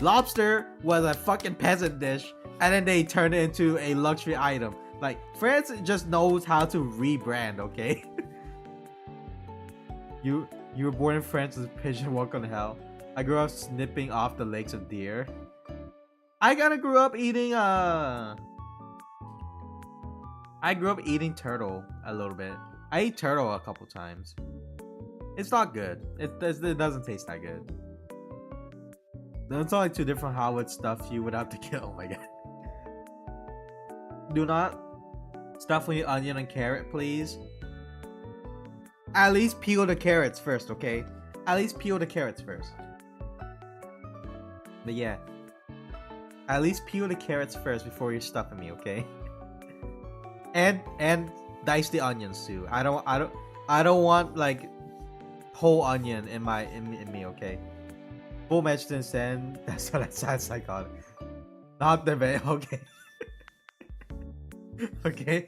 Lobster was a fucking peasant dish, and then they turn it into a luxury item. Like, France just knows how to rebrand, okay? You were born in France as a pigeon, welcome to hell. I grew up snipping off the legs of deer. I grew up eating turtle a little bit. I ate turtle a couple times. It's not good. It doesn't taste that good. It's only two different how it stuff you would have to kill. Oh my god. Do not stuff with onion and carrot, please. At least peel the carrots first, okay? At least peel the carrots first. But yeah, at least peel the carrots first before you're stuffing me, okay? And dice the onions too. I don't want like whole onion in me, okay? Full Mexican stand. That's what that sounds like on it. Not the bed, okay. Okay.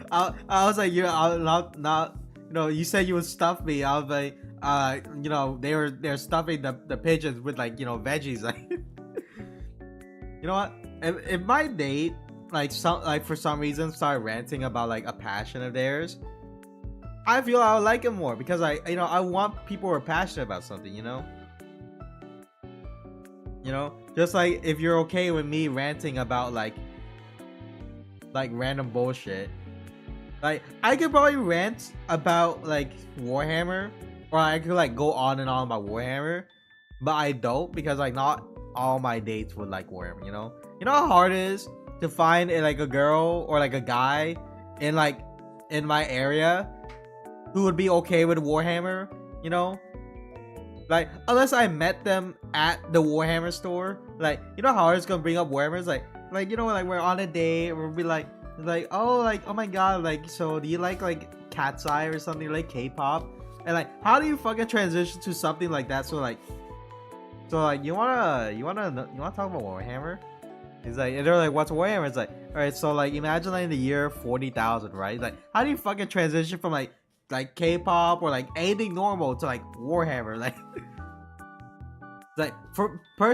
I was like, I'm not. You know, you said you would stuff me. I was like, you know, they're stuffing the pigeons with like, you know, veggies. Like, you know what? If my date for some reason started ranting about like a passion of theirs, I feel I would like it more because I want people who are passionate about something. You know, just like if you're okay with me ranting about like random bullshit. Like, I could probably rant about, like, Warhammer, or I could, like, go on and on about Warhammer, but I don't, because, like, not all my dates would like Warhammer, you know? You know how hard it is to find, like, a girl or, like, a guy in my area who would be okay with Warhammer, you know? Like, unless I met them at the Warhammer store, like, you know how hard it's gonna bring up Warhammer? It's like, you know, like, we're on a date, we'll be like, oh my god, like, so do you like Cat's Eye or something, like K-pop? And like, how do you fucking transition to something like that? So you wanna talk about Warhammer? It's like, and they're like, what's Warhammer? It's like, all right, so like, imagine like in the year 40,000, right? Like, how do you fucking transition from like K-pop or like anything normal to like Warhammer? Like, like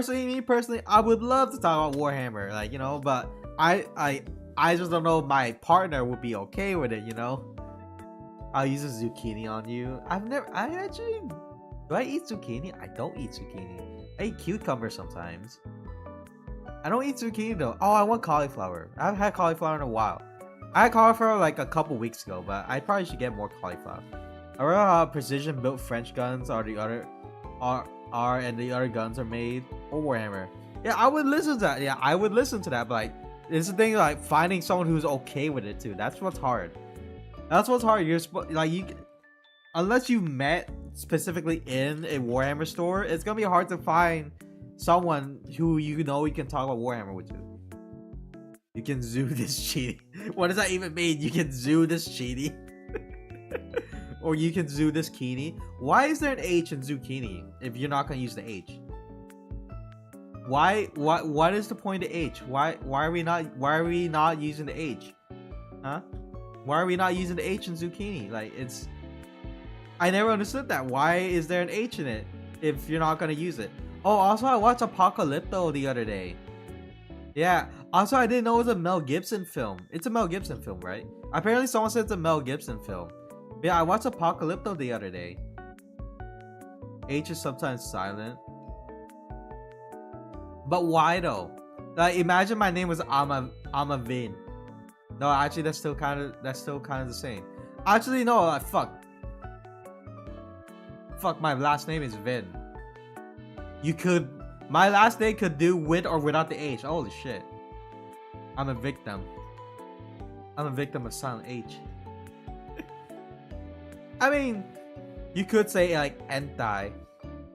me personally, I would love to talk about Warhammer, like, you know, but I just don't know if my partner would be okay with it, you know? I'll use a zucchini on you. Do I eat zucchini? I don't eat zucchini. I eat cucumber sometimes. I don't eat zucchini though. Oh, I want cauliflower. I haven't had cauliflower in a while. I had cauliflower like a couple weeks ago, but I probably should get more cauliflower. I remember how precision built French guns and the other guns are made for Warhammer. Yeah, I would listen to that. Yeah, I would listen to that, but like, it's the thing, like finding someone who's okay with it too. That's what's hard. You're unless you met specifically in a Warhammer store, it's gonna be hard to find someone who you know you can talk about Warhammer with you. You can zoo this cheaty. What does that even mean? You can zoo this cheaty, or you can zoo this kini. Why is there an H in zucchini if you're not gonna use the H? what is the point of H? Why are we not using the H? Huh? Why are we not using the H in zucchini? Like, it's, I never understood that. Why is there an H in it if you're not gonna use it? Oh, also I watched Apocalypto the other day. Yeah. Also, I didn't know it was a Mel Gibson film. It's a Mel Gibson film, right? Apparently someone said it's a Mel Gibson film. Yeah, I watched Apocalypto the other day. H is sometimes silent. But why though? Like, imagine my name was I'm Hama Vinh. No, actually that's still kind of the same. Actually, no, like, fuck, my last name is Vin. My last name could do with or without the H. Holy shit. I'm a victim of silent H. I mean, you could say like hentai,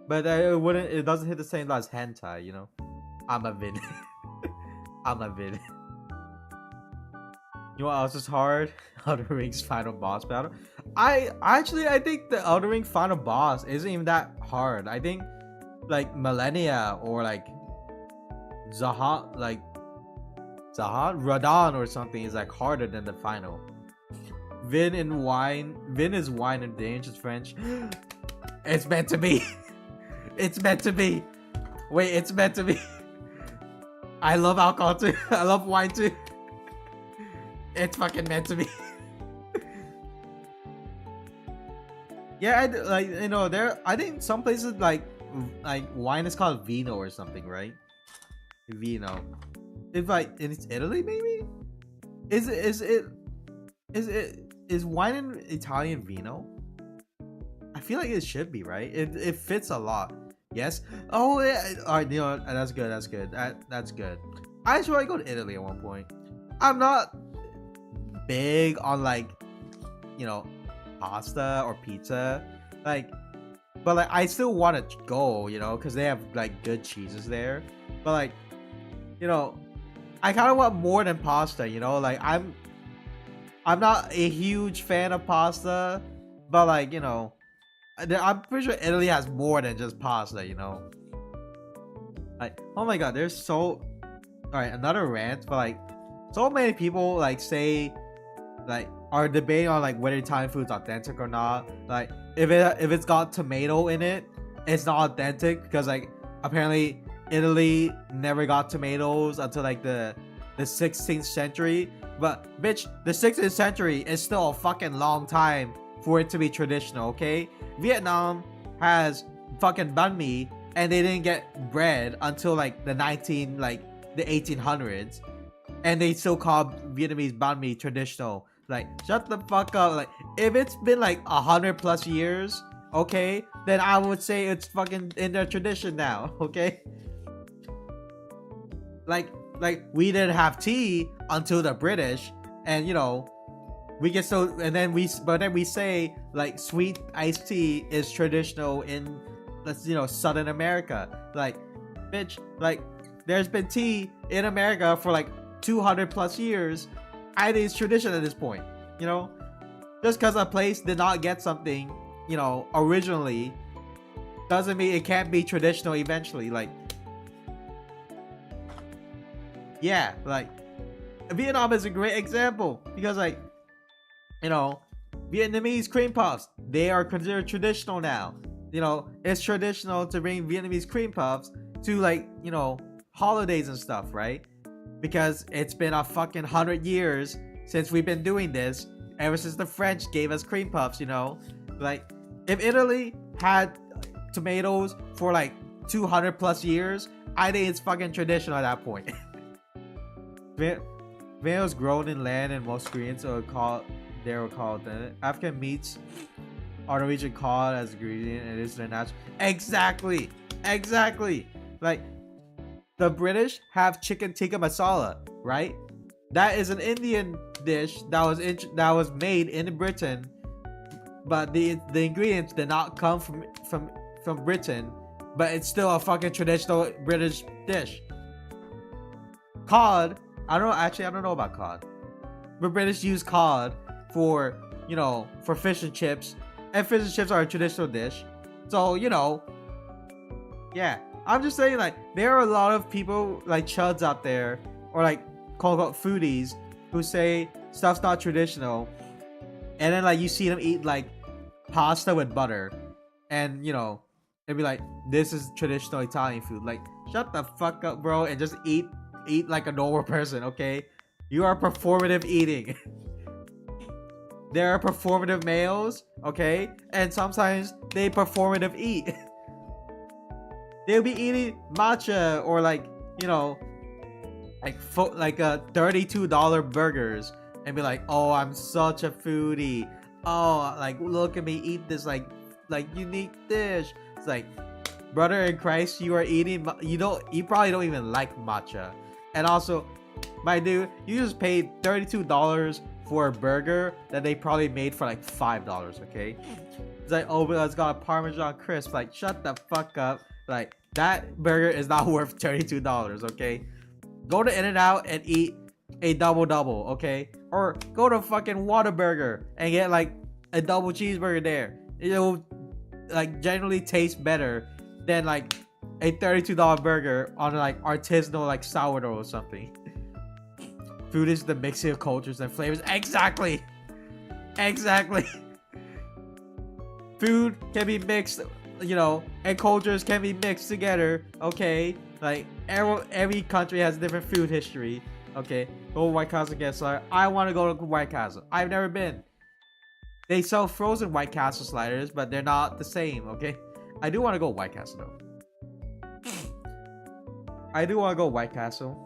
but it doesn't hit the same as hentai, you know? I'm a Vin. I'm a Vin. You know what else is hard? Elden Ring's final boss battle. I think the Elden Ring final boss isn't even that hard. I think like Millennia or like Radon or something is like harder than the final. Vin is wine and dangerous French. It's meant to be. It's meant to be. Wait, it's meant to be. I love alcohol too. I love wine too. It's fucking meant to be. Yeah, I think some places like wine is called vino or something, right? Vino. If it's Italy, maybe? Is wine in Italian vino? I feel like it should be, right? It fits a lot. Yes. Oh yeah. Alright, you know, that's good. That's good. That's good. I just want to go to Italy at one point. I'm not big on like, you know, pasta or pizza, like, but like I still want to go, you know, because they have like good cheeses there. But like, you know, I kind of want more than pasta, you know. Like I'm not a huge fan of pasta, but like, you know, I'm pretty sure Italy has more than just pasta, you know. Like, oh my god, there's so, all right, another rant, but like so many people like say like are debating on like whether Italian food's authentic or not. Like if it's got tomato in it, it's not authentic because like apparently Italy never got tomatoes until like the 16th century. But bitch, the 16th century is still a fucking long time for it to be traditional, okay? Vietnam has fucking banh mi and they didn't get bread until like the 1800s, and they still call Vietnamese banh mi traditional. Like, shut the fuck up. Like, if it's been like 100+ years, okay, then I would say it's fucking in their tradition now, okay? Like we didn't have tea until the British, and you know, we get so, and then we say like sweet iced tea is traditional in, let's, you know, Southern America. Like, bitch, like there's been tea in America for like 200+ years. I think it's tradition at this point, you know. Just because a place did not get something, you know, originally, doesn't mean it can't be traditional eventually. Like, yeah, like Vietnam is a great example because, like, you know, Vietnamese cream puffs, they are considered traditional now. You know, it's traditional to bring Vietnamese cream puffs to, like, you know, holidays and stuff, right? Because it's been a fucking 100 years since we've been doing this, ever since the French gave us cream puffs, you know. Like, if Italy had tomatoes for like 200+ years, I think it's fucking traditional at that point. Tomatoes grown in land and most ingredients are called African meats are Norwegian called as ingredient, and it is their natural. Exactly. Like, the British have chicken tikka masala, right? That is an Indian dish that was made in Britain, but the ingredients did not come from Britain, but it's still a fucking traditional British dish. Cod, I don't know about cod, but British use cod for, you know, for fish and chips, and fish and chips are a traditional dish. So, you know, yeah, I'm just saying, like, there are a lot of people like chuds out there, or like quote unquote foodies, who say stuff's not traditional, and then like you see them eat like pasta with butter, and you know, they'd be like, this is traditional Italian food. Like, shut the fuck up, bro, and just eat like a normal person, okay? You are performative eating. There are performative males, okay? And sometimes they performative eat. They'll be eating matcha, or like, you know, like a $32 burgers, and be like, oh, I'm such a foodie. Oh, like, look at me eat this like unique dish. It's like, brother in Christ, you are eating, you probably don't even like matcha. And also, my dude, you just paid $32 for a burger that they probably made for like $5, okay? It's like, oh, but it's got a Parmesan crisp. Like, shut the fuck up. Like, that burger is not worth $32, okay? Go to In-N-Out and eat a double, okay? Or go to fucking Whataburger and get like a double cheeseburger there. It'll like generally taste better than like a $32 burger on like artisanal like sourdough or something. Food is the mixing of cultures and flavors. Exactly. Food can be mixed, you know, and cultures can be mixed together, okay? Like, every country has a different food history, okay? Go to White Castle and get sliders. I want to go to White Castle. I've never been. They sell frozen White Castle sliders, but they're not the same, okay? I do want to go White Castle, though. I do want to go White Castle.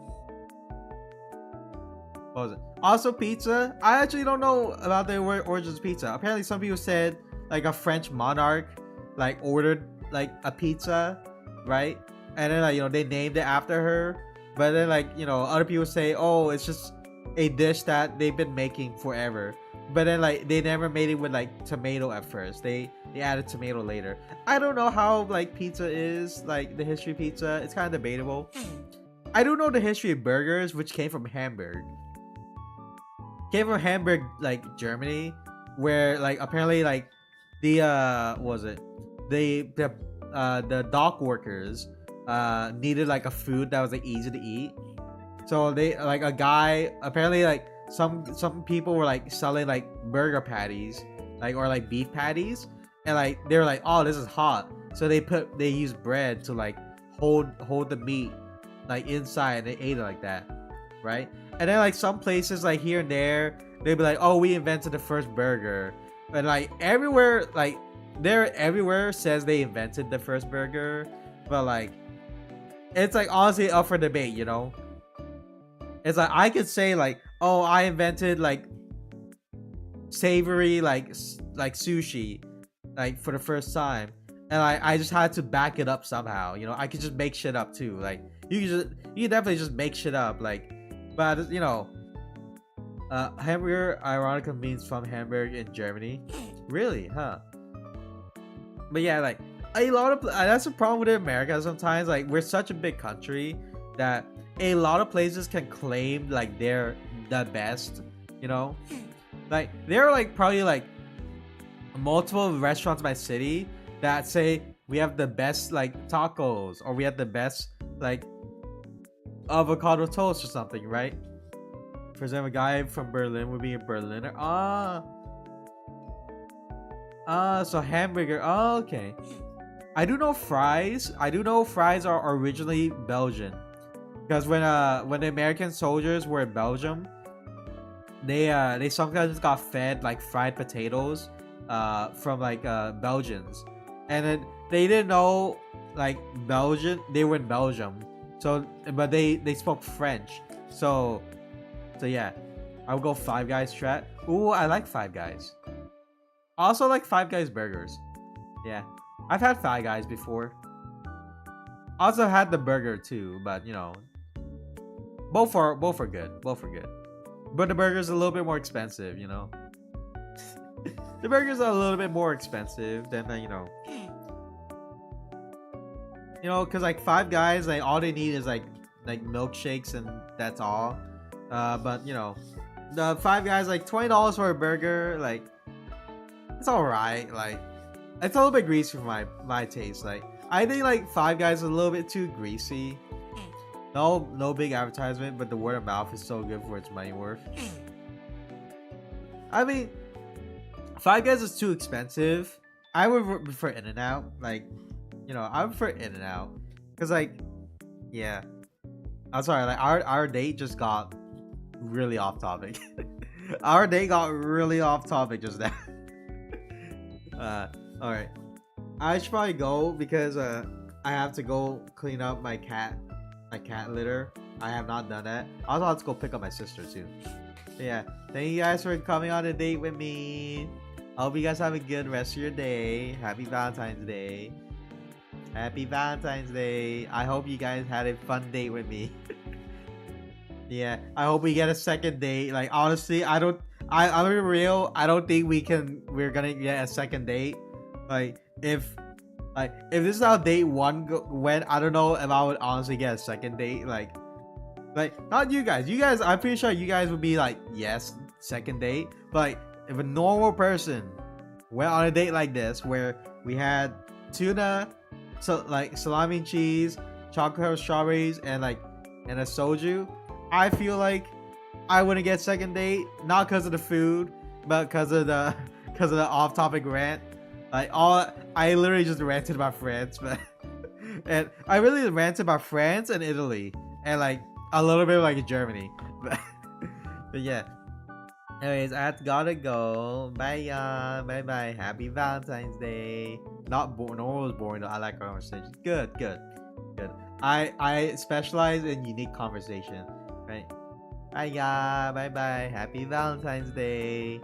What was it? Also, pizza. I actually don't know about the origins of pizza. Apparently, some people said, like, a French monarch, like, ordered, like, a pizza, right? And then, like, you know, they named it after her. But then, like, you know, other people say, oh, it's just a dish that they've been making forever. But then, like, they never made it with, like, tomato at first. They added tomato later. I don't know how, like, pizza is, like, the history of pizza. It's kind of debatable. I do know the history of burgers, which came from Hamburg. Came from Hamburg, like, Germany. Where, like, apparently, like, the, what was it? The dock workers needed like a food that was like easy to eat, so they like a guy apparently like some people were like selling like burger patties, like, or like beef patties, and like they were like, oh, this is hot, so they used bread to like hold the meat like inside, and they ate it like that, right? And then like some places like here and there, they'd be like, oh, we invented the first burger, and like everywhere, like everywhere says they invented the first burger, but like it's like honestly up for debate, you know? It's like I could say like, oh, I invented like savory like sushi like for the first time, and I just had to back it up somehow, you know? I could just make shit up too. Like you can definitely just make shit up, like, but you know, hamburger ironically means from Hamburg in Germany. Really, huh? But yeah, like a lot of that's the problem with America sometimes. Like, we're such a big country that a lot of places can claim like they're the best, you know? Like there are like probably like multiple restaurants in my city that say we have the best like tacos, or we have the best like avocado toast or something, right? For example, a guy from Berlin would be a Berliner. So hamburger. Oh, okay. I do know fries. I do know fries are originally Belgian, because when the American soldiers were in Belgium, they sometimes got fed like fried potatoes from like Belgians, and then they didn't know like Belgian. They were in Belgium, so but they spoke French. So yeah, I would go Five Guys strat. Ooh, I like Five Guys. Also like Five Guys burgers. Yeah, I've had Five Guys before. Also had the burger too, but you know, both are good. Both are good. But the burger's a little bit more expensive, you know. The burgers are a little bit more expensive than the, you know, cause like Five Guys, like all they need is like milkshakes and that's all. But you know, the Five Guys like $20 for a burger, like it's all right. Like it's a little bit greasy for my taste. Like I think like Five Guys is a little bit too greasy. No big advertisement, but the word of mouth is so good for its money worth. I mean, Five Guys is too expensive. I would prefer In-N-Out. Like, you know, I would prefer In-N-Out. Cause like, yeah. I'm sorry, like our date just got really off topic. Our date got really off topic just now. Alright. I should probably go because I have to go clean up my cat litter. I have not done that. I also have to go pick up my sister too. But yeah, thank you guys for coming on a date with me. I hope you guys have a good rest of your day. Happy Valentine's Day. Happy Valentine's Day. I hope you guys had a fun date with me. Yeah, I hope we get a second date. Like honestly, I'm real. I don't think we're gonna get a second date. Like if this is how date one went, I don't know if I would honestly get a second date. Like not you guys. You guys, I'm pretty sure you guys would be like, yes, second date. But like, if a normal person went on a date like this, where we had tuna, so like salami and cheese, chocolate strawberries, and a soju, I feel like I wouldn't get second date, not because of the food, but because of the off-topic rant. Like I literally just ranted about France, but and I really ranted about France and Italy, and like a little bit of like Germany, but yeah. Anyways, I gotta go. Bye, y'all. Bye, bye. Happy Valentine's Day. Not boring. Normal was boring though. I like conversation. Good. I specialize in unique conversation. Right. Bye, y'all. Bye, bye. Happy Valentine's Day.